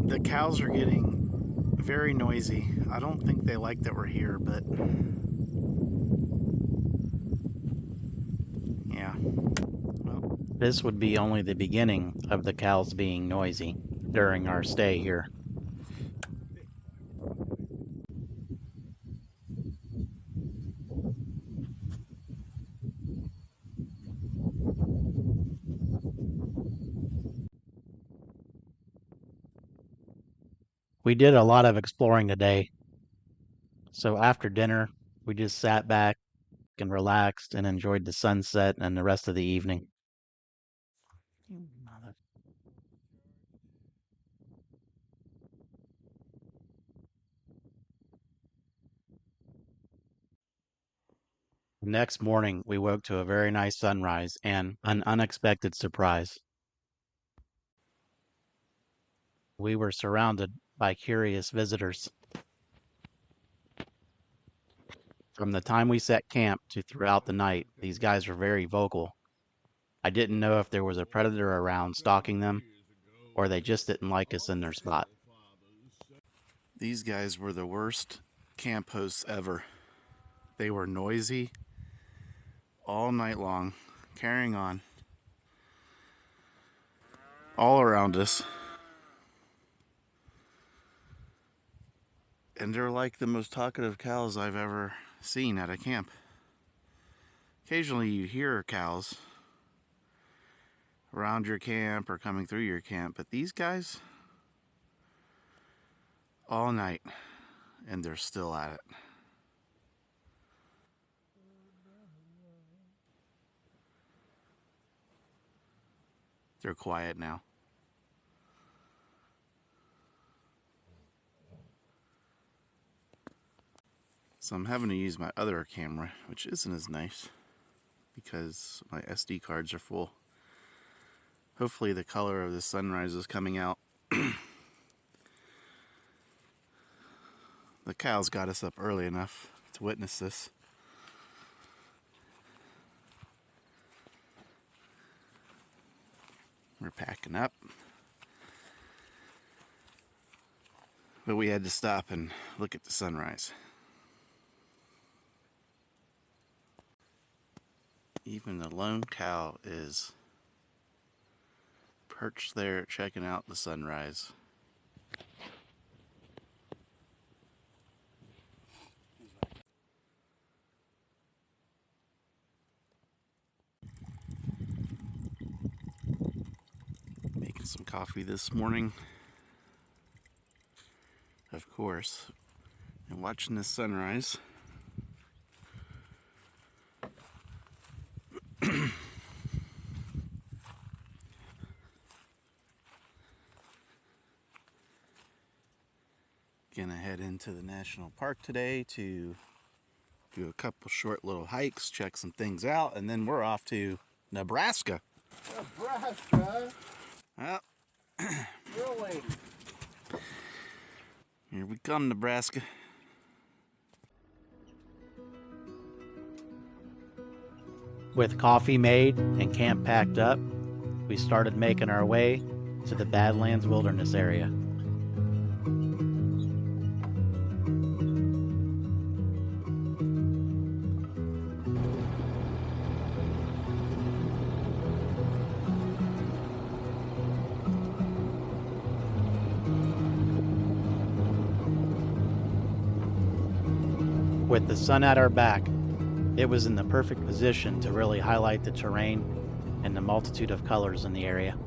The cows are getting very noisy. I don't think they like that we're here, but yeah. Well, This would be only the beginning of the cows being noisy during our stay here. We did a lot of exploring today. So after dinner, we just sat back and relaxed and enjoyed the sunset and the rest of the evening. The next morning, we woke to a very nice sunrise and an unexpected surprise. We were surrounded by curious visitors. From the time we set camp to throughout the night, these guys were very vocal. I didn't know if there was a predator around stalking them, or they just didn't like us in their spot. these guys were the worst camp hosts ever. They were noisy all night long, carrying on all around us. And they're like the most talkative cows I've ever seen at a camp. Occasionally you hear cows around your camp or coming through your camp, but these guys, all night, and they're still at it. They're quiet now. So I'm having to use my other camera, which isn't as nice because my SD cards are full. Hopefully the color of the sunrise is coming out. The cows got us up early enough to witness this. We're packing up. But we had to stop and look at the sunrise. Even the lone cow is perched there checking out the sunrise. Making some coffee this morning, of course, and watching this sunrise. Gonna head into the national park today to do a couple short little hikes, check some things out, and then we're off to Nebraska. Nebraska? Well, Really? here we come, Nebraska. With coffee made and camp packed up, we started making our way to the Badlands wilderness area. With the sun at our back, it was in the perfect position to really highlight the terrain and the multitude of colors in the area.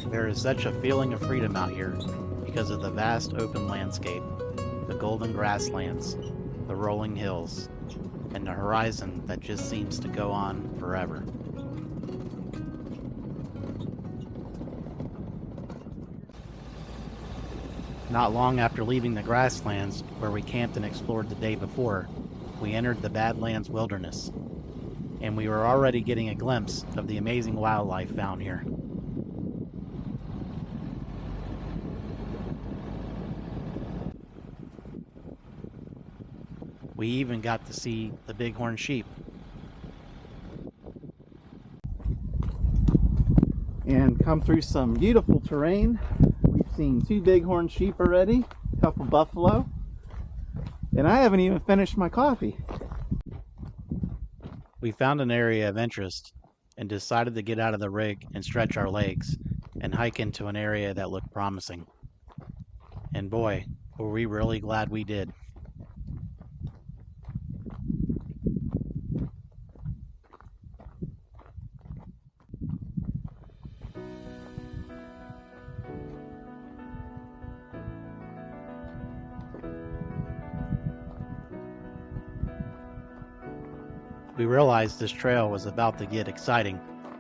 There is such a feeling of freedom out here because of the vast open landscape, the golden grasslands, the rolling hills, and the horizon that just seems to go on forever. Not long after leaving the grasslands where we camped and explored the day before, we entered the Badlands wilderness, and we were already getting a glimpse of the amazing wildlife found here. We even got to see the bighorn sheep. And come through some beautiful terrain. We've seen 2 bighorn sheep already, a couple buffalo, and I haven't even finished my coffee. We found an area of interest and decided to get out of the rig and stretch our legs and hike into an area that looked promising. And boy, were we really glad we did. We realized this trail was about to get exciting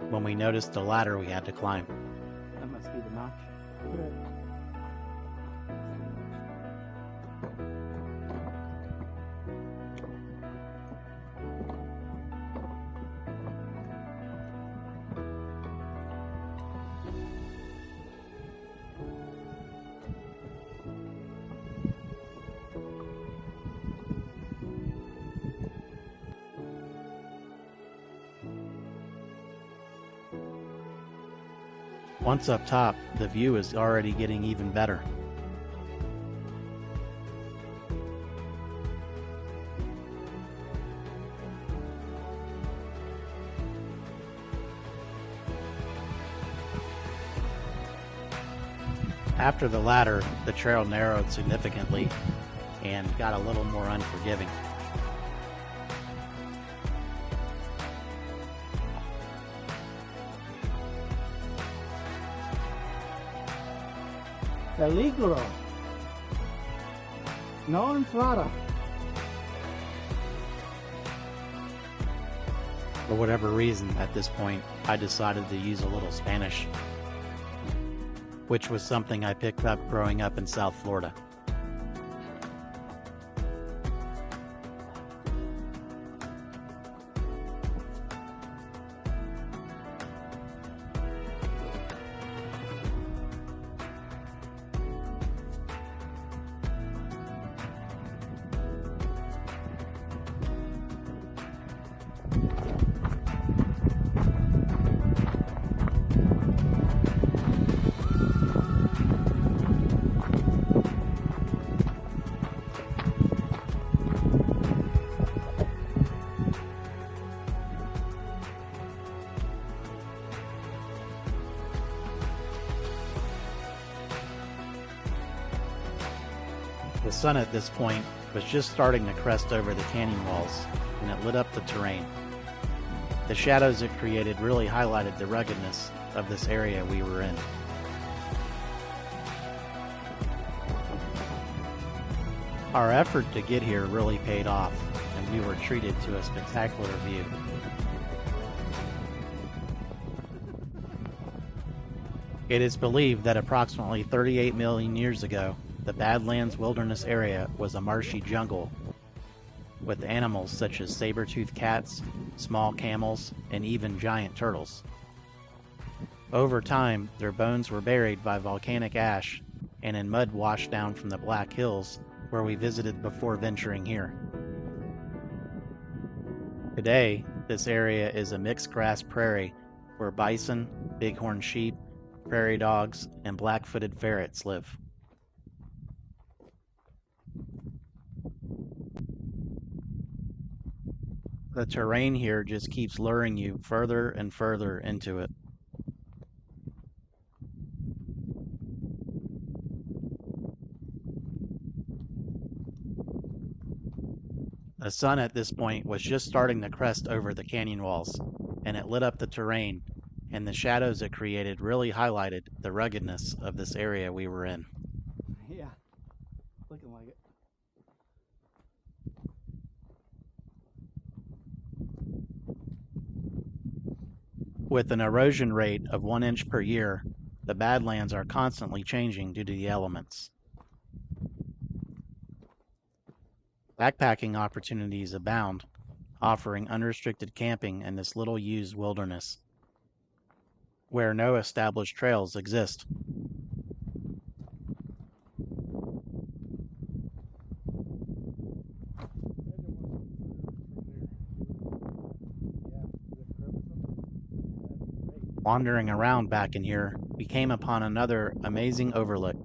when we noticed the ladder we had to climb. That must be the notch. Once up top, the view is already getting even better. After the latter, the trail narrowed significantly and got a little more unforgiving. Peligro. No entrada. For whatever reason, at this point, I decided to use a little Spanish, which was something I picked up growing up in South Florida. The sun at this point was just starting to crest over the canyon walls, and it lit up the terrain. The shadows it created really highlighted the ruggedness of this area we were in. Our effort to get here really paid off, and we were treated to a spectacular view. It is believed that approximately 38 million years ago, the Badlands wilderness area was a marshy jungle with animals such as saber-toothed cats, small camels, and even giant turtles. Over time, their bones were buried by volcanic ash and in mud washed down from the Black Hills where we visited before venturing here. Today, this area is a mixed grass prairie where bison, bighorn sheep, prairie dogs, and black-footed ferrets live. The terrain here just keeps luring you further and further into it. The sun at this point was just starting to crest over the canyon walls, and it lit up the terrain, and the shadows it created really highlighted the ruggedness of this area we were in. Yeah, looking like it. With an erosion rate of 1 inch per year, the Badlands are constantly changing due to the elements. Backpacking opportunities abound, offering unrestricted camping in this little used wilderness, where no established trails exist. Wandering around back in here, we came upon another amazing overlook.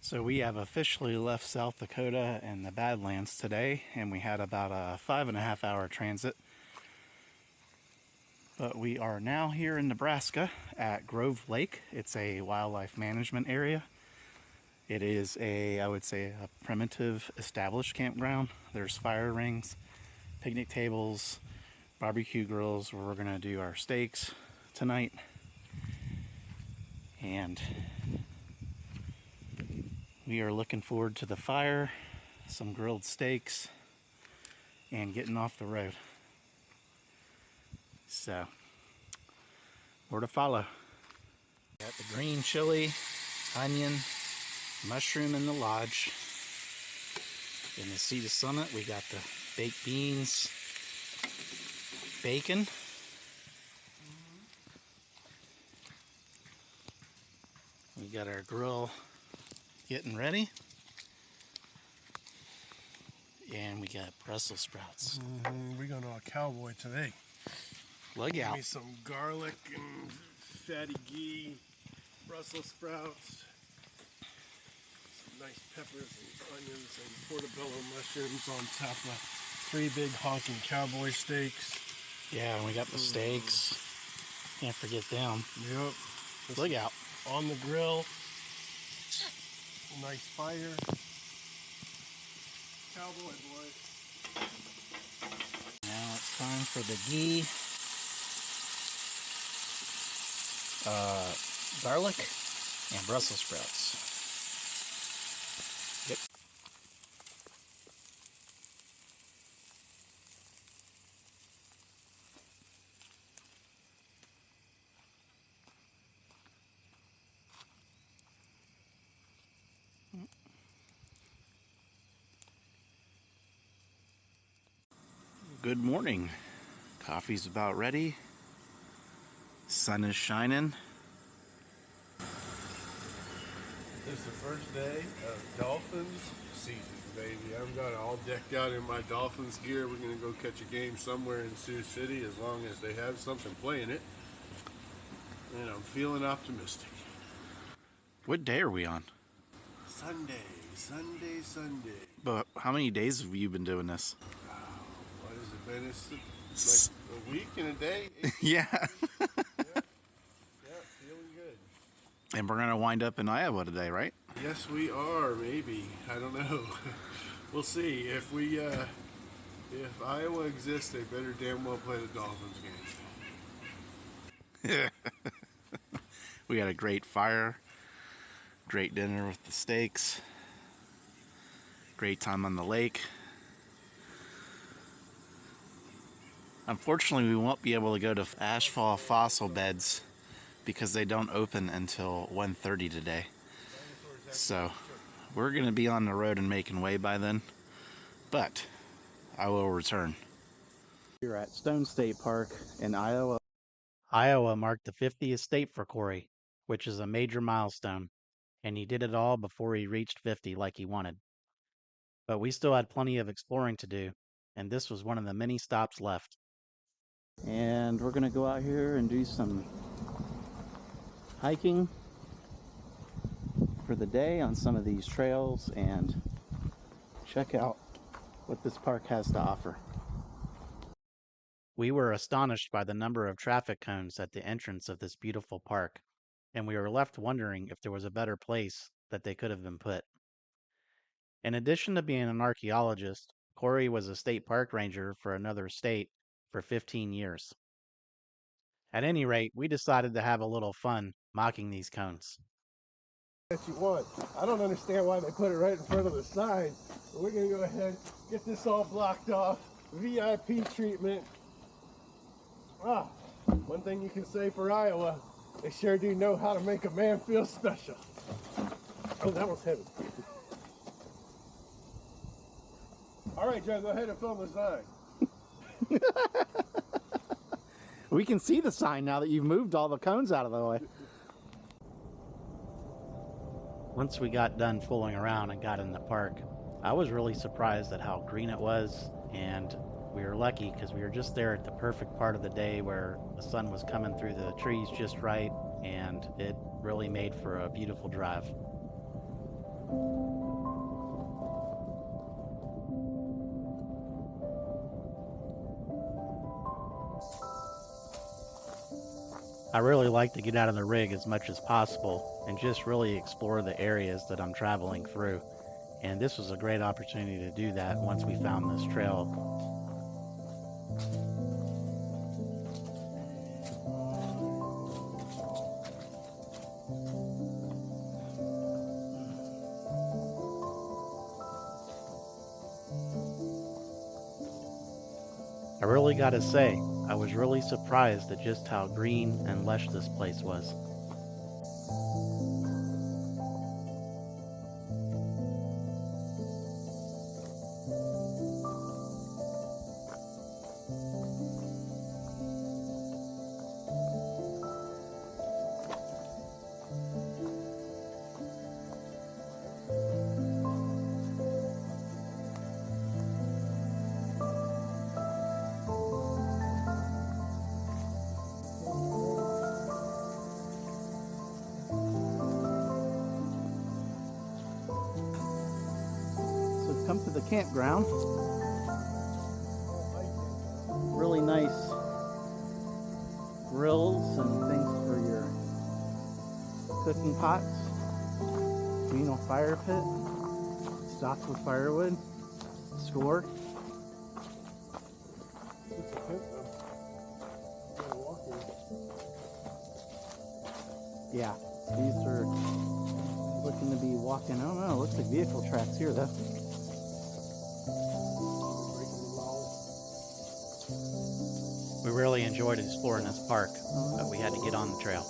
So we have officially left South Dakota and the Badlands today, and we had about a 5.5 hour transit. But we are now here in Nebraska at Grove Lake. It's a wildlife management area. It is I would say, a primitive established campground. There's fire rings, picnic tables, barbecue grills where we're gonna do our steaks tonight, and we are looking forward to the fire, some grilled steaks, and getting off the road. So, more to follow. Got the green chili, onion, mushroom in the lodge. In the seat of summit, we got the baked beans, bacon, we got our grill getting ready, and we got Brussels sprouts. We're going to a cowboy today. Look Give out. me some garlic and fatty ghee, Brussels sprouts, some nice peppers and onions and portobello mushrooms on top of 3 big honking cowboy steaks. Yeah, and we got the steaks. Can't forget them. Yep. Look out. On the grill. Nice fire. Cowboy boy. Now it's time for the ghee, garlic, and Brussels sprouts. Yep. Good morning. Coffee's about ready. Sun is shining. It's the first day of Dolphins season, baby. I've got it all decked out in my Dolphins gear. We're going to go catch a game somewhere in Sioux City as long as they have something playing it. And I'm feeling optimistic. What day are we on? Sunday. But how many days have you been doing this? What has it been? It's like a week and a day. Yeah. Yeah, feeling good. And we're going to wind up in Iowa today, right? Yes, we are. Maybe. I don't know. We'll see. If Iowa exists, they better damn well play the Dolphins game. We had a great fire, great dinner with the steaks, great time on the lake. Unfortunately, we won't be able to go to Ashfall fossil beds because they don't open until 1:30 today. So we're going to be on the road and making way by then, but I will return. We're at Stone State Park in Iowa. Iowa marked the 50th state for Corey, which is a major milestone, and he did it all before he reached 50 like he wanted. But we still had plenty of exploring to do, and this was one of the many stops left. And we're going to go out here and do some hiking for the day on some of these trails and check out what this park has to offer. We were astonished by the number of traffic cones at the entrance of this beautiful park, and we were left wondering if there was a better place that they could have been put. In addition to being an archaeologist, Corey was a state park ranger for another state for 15 years. At any rate, we decided to have a little fun mocking these cones. That you want. I don't understand why they put it right in front of the sign. But we're gonna go ahead, get this all blocked off. VIP treatment. One thing you can say for Iowa, they sure do know how to make a man feel special. Oh, that was heavy. All right, Joe, go ahead and film the sign. We can see the sign now that you've moved all the cones out of the way. Once we got done fooling around and got in the park, I was really surprised at how green it was, and we were lucky because we were just there at the perfect part of the day where the sun was coming through the trees just right, and it really made for a beautiful drive. I really like to get out of the rig as much as possible and just really explore the areas that I'm traveling through. And this was a great opportunity to do that once we found this trail. I really gotta say, I was really surprised at just how green and lush this place was. Come to the campground. Really nice grills and things for your cooking pots. Communal fire pit. Stocked with firewood. Store. Yeah, these are looking to be walking. I don't know, it looks like vehicle tracks here though. We really enjoyed exploring this park, but we had to get on the trail.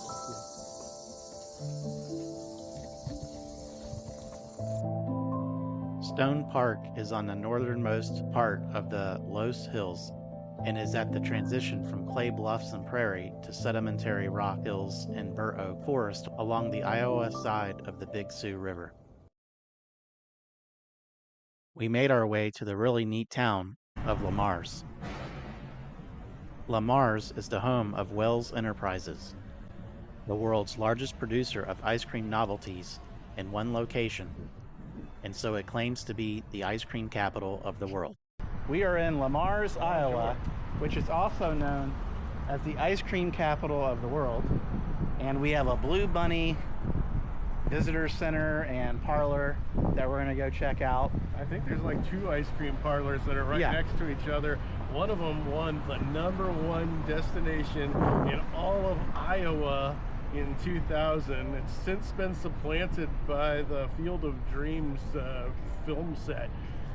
Stone Park is on the northernmost part of the Los Hills and is at the transition from clay bluffs and prairie to sedimentary rock hills and bur oak forest along the Iowa side of the Big Sioux River. We made our way to the really neat town of Immerse. Immerse is the home of Wells Enterprises, the world's largest producer of ice cream novelties in one location, and so it claims to be the ice cream capital of the world. We are in Immerse, Iowa, which is also known as the ice cream capital of the world. And we have a Blue Bunny visitor center and parlor that we're gonna go check out. I think there's like 2 ice cream parlors that are right next to each other. One of them won the #1 destination in all of Iowa in 2000. It's since been supplanted by the Field of Dreams film set,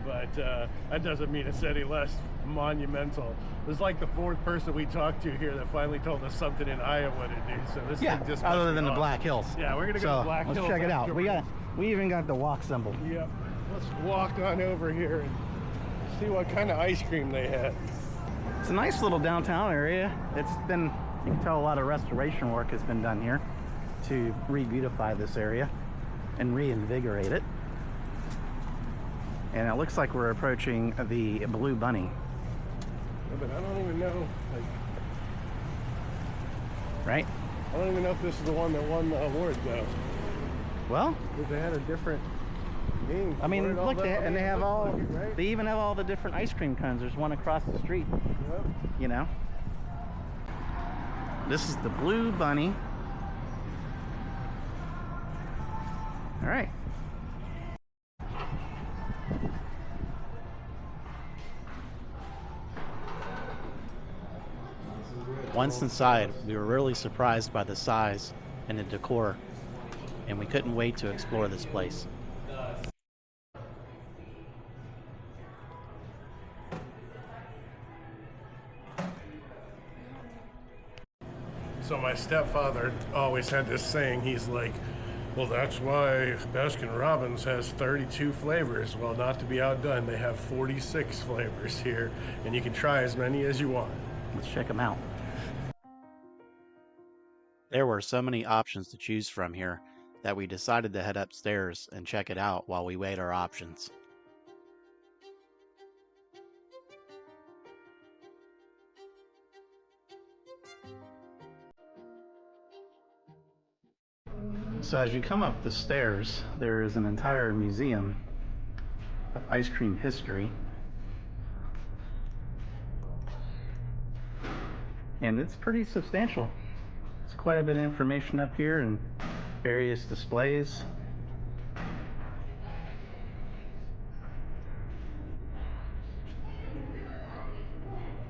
but that doesn't mean it's any less monumental. It was like the 4th person we talked to here that finally told us something in Iowa to do. So this thing just other than the Black Hills. Yeah, we're gonna go to Black Hills. Let's check it out. We even got the walk symbol. Yep. Let's walk on over here and see what kind of ice cream they had. It's a nice little downtown area. It's been, you can tell a lot of restoration work has been done here to re-beautify this area and reinvigorate it. And it looks like we're approaching the Blue Bunny. Yeah, but I don't even know, like, right? I don't even know if this is the one that won the award though. Well, because they had a different name. I mean, look, they have all, right? they even have all the different ice cream cones. There's one across the street, you know? This is the Blue Bunny. All right. Once inside, we were really surprised by the size and the decor, and we couldn't wait to explore this place. So my stepfather always had this saying, he's like, well, that's why Baskin-Robbins has 32 flavors. Well, not to be outdone, they have 46 flavors here, and you can try as many as you want. Let's check them out. There were so many options to choose from here that we decided to head upstairs and check it out while we weighed our options. So as you come up the stairs, there is an entire museum of ice cream history. And it's pretty substantial. It's quite a bit of information up here and various displays.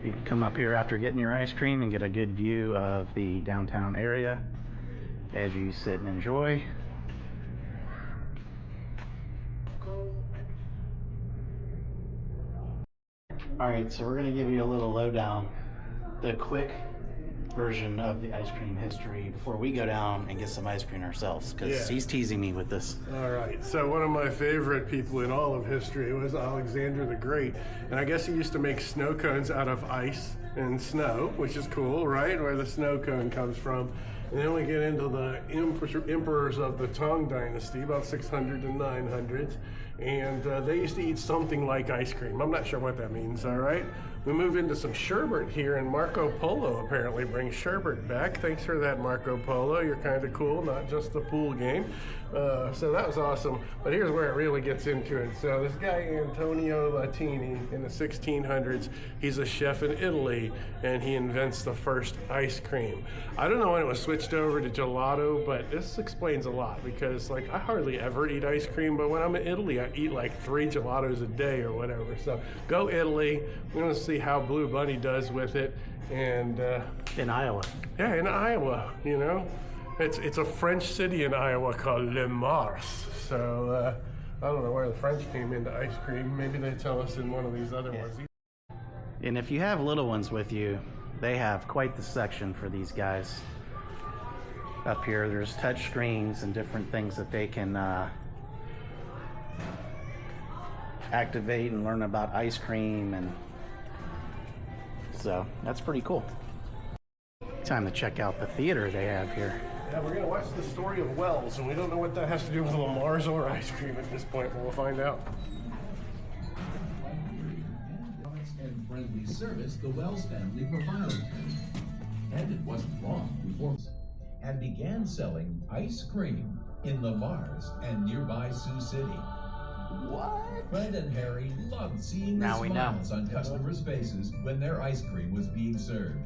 You can come up here after getting your ice cream and get a good view of the downtown area as you sit and enjoy. Alright, so we're going to give you a little lowdown, the quick version of the ice cream history before we go down and get some ice cream ourselves, because he's teasing me with this. Alright, so one of my favorite people in all of history was Alexander the Great, and I guess he used to make snow cones out of ice and snow, which is cool, right? Where the snow cone comes from. And then we get into the emperors of the Tang Dynasty, about 600 to 900s. And they used to eat something like ice cream. I'm not sure what that means, all right? We move into some sherbet here, and Marco Polo apparently brings sherbet back. Thanks for that, Marco Polo. You're kind of cool, not just the pool game. So that was awesome. But here's where it really gets into it. So this guy, Antonio Latini, in the 1600s, he's a chef in Italy, and he invents the first ice cream. I don't know when it was switched over to gelato, but this explains a lot, because like I hardly ever eat ice cream, but when I'm in Italy, I eat like 3 gelatos a day or whatever. So go Italy. We're gonna see how Blue Bunny does with it. And In Iowa. yeah, in Iowa, you know. It's a French city in Iowa called Immerse. So I don't know where the French came into ice cream. Maybe they tell us in one of these other ones. And if you have little ones with you, they have quite the section for these guys. Up here, there's touch screens and different things that they can activate and learn about ice cream, and so that's pretty cool. Time to check out the theater they have here. Yeah, we're going to watch the story of Wells, and we don't know what that has to do with Lamar's or ice cream at this point, but we'll find out. And friendly service the Wells family provided. And it wasn't long before and began selling ice cream in Lamar's and nearby Sioux City. What? Fred and Harry loved seeing the smiles on customers' faces when their ice cream was being served.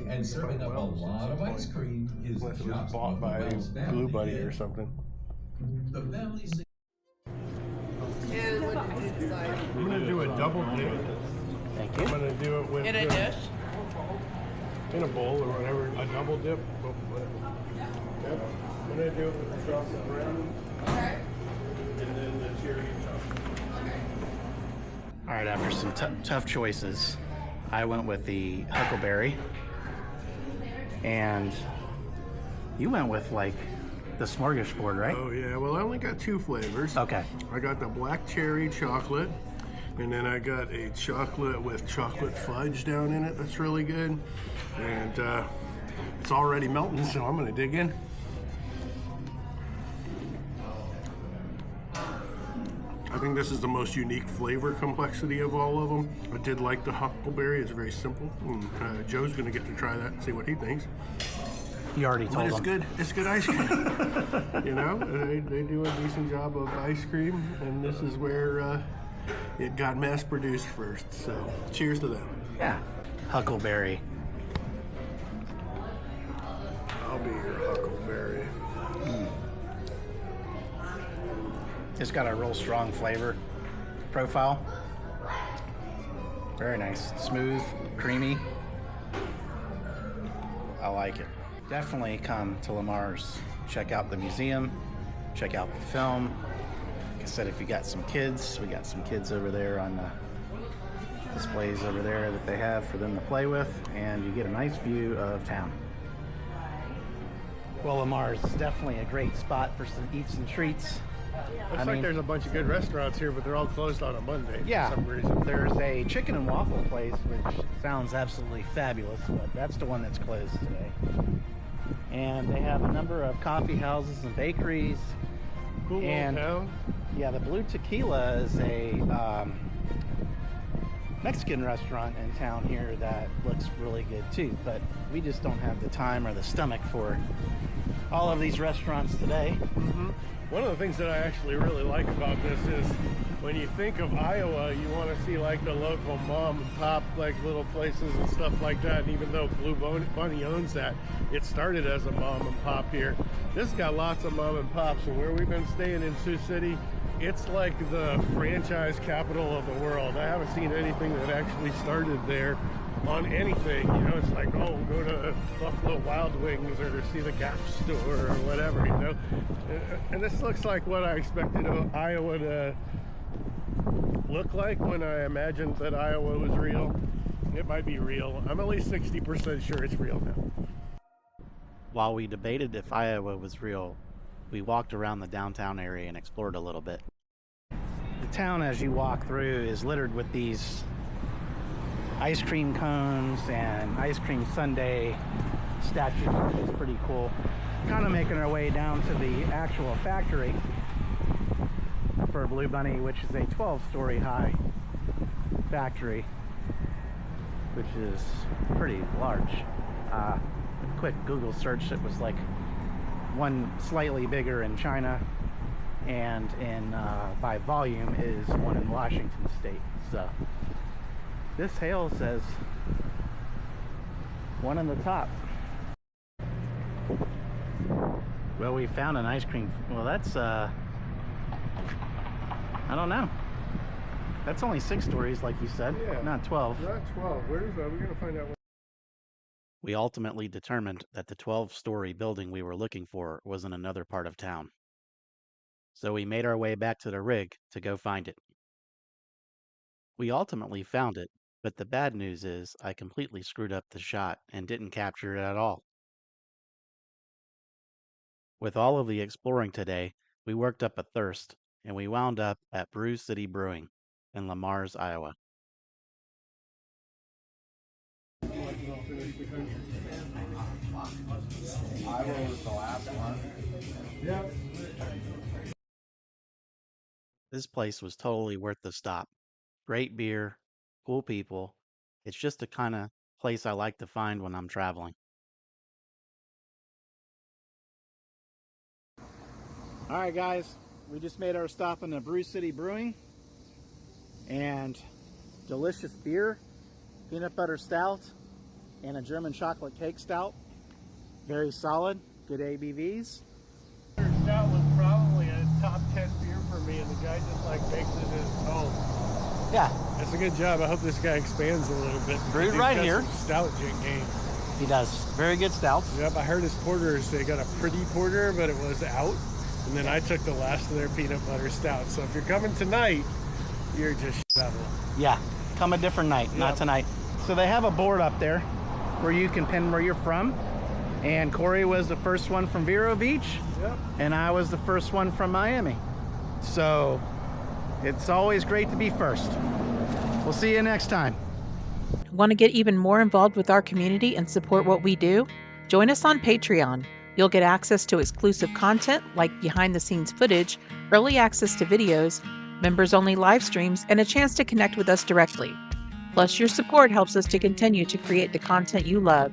And serving up a lot of ice cream is Unless it just was bought by Blue Bunny or something. The family. And what did you decide? I'm going to do a double dip. Thank you. I'm going to do it with In a dish? in a bowl or whatever. A double dip. Whatever. Yep. I'm going to do it with the chocolate brown. Okay. And then the cherry chocolate. All right, after some tough choices, I went with the huckleberry, and you went with like the smorgasbord, right? Oh yeah, well I only got 2 flavors. Okay. I got the black cherry chocolate, and then I got a chocolate with chocolate fudge down in it. That's really good. And it's already melting, so I'm gonna dig in. I think this is the most unique flavor complexity of all of them. I did like the huckleberry. It's very simple. And, Joe's gonna get to try that and see what he thinks. You already But told it's them. good. It's good ice cream. You know, they do a decent job of ice cream, and this is where it got mass produced first. So, cheers to them. Yeah, huckleberry. I'll be your huckleberry. It's got a real strong flavor profile. Very nice, smooth, creamy. I like it. Definitely come to Lamar's. Check out the museum, check out the film. Like I said, if you got some kids, we got some kids over there on the displays over there that they have for them to play with, and you get a nice view of town. Well, Lamar's is definitely a great spot for some eats and treats. Looks like there's a bunch of good restaurants here, but they're all closed on a Monday Yeah, for some reason. there's a chicken and waffle place, which sounds absolutely fabulous, but that's the one that's closed today. And they have a number of coffee houses and bakeries. Cool And little town. yeah, the Blue Tequila is a Mexican restaurant in town here that looks really good too, but we just don't have the time or the stomach for all of these restaurants today. One of the things that I actually really like about this is when you think of Iowa, you want to see like the local mom and pop like little places and stuff like that. And even though Blue Bunny owns that, it started as a mom and pop here. This has got lots of mom and pops, and where we've been staying in Sioux City, it's like the franchise capital of the world. I haven't seen anything that actually started there on anything. You know, it's like, oh, go to Buffalo Wild Wings or see the Gap store or whatever, you know. And this looks like what I expected Iowa to look like when I imagined that Iowa was real. It might be real. I'm at least 60% sure it's real now. While we debated if Iowa was real, we walked around the downtown area and explored a little bit. The town, as you walk through, is littered with these ice cream cones and ice cream sundae statue is pretty cool. Kind of making our way down to the actual factory for Blue Bunny, which is a 12-story high factory, which is pretty large. A quick Google search, it was like one slightly bigger in China, and in by volume is one in Washington State. So this hail says one in the top. Well, we found an ice cream. Well, that's I don't know. That's only 6 stories, like you said. Yeah. Not 12. Not 12. Where is that? We're gonna find out. We ultimately determined that the 12-story building we were looking for was in another part of town. So we made our way back to the rig to go find it. We ultimately found it, but the bad news is I completely screwed up the shot and didn't capture it at all. With all of the exploring today, we worked up a thirst, and we wound up at Brew City Brewing in Lamars, Iowa. Iowa was the last one. Yep. This place was totally worth the stop. Great beer, cool people. It's just the kind of place I like to find when I'm traveling. All right, guys, we just made our stop in the Brew City Brewing, and delicious beer, peanut butter stout, and a German chocolate cake stout. Very solid, good ABVs. Stout was probably a top 10 beer for me, and the guy just like makes it his home. Yeah, That's a good job. I hope this guy expands a little bit. Brewed He's right got here. some Stout game. he does. Very good stouts. Yep, I heard his porters, they got a pretty porter, but it was out. And then I took the last of their peanut butter stout. So if you're coming tonight, you're just out of Yeah, come a different night, not tonight. So they have a board up there where you can pin where you're from. And Corey was the first one from Vero Beach, Yep. and I was the first one from Miami. So it's always great to be first. We'll see you next time. Want to get even more involved with our community and support what we do? Join us on Patreon. You'll get access to exclusive content like behind-the-scenes footage, early access to videos, members-only live streams, and a chance to connect with us directly. Plus, your support helps us to continue to create the content you love.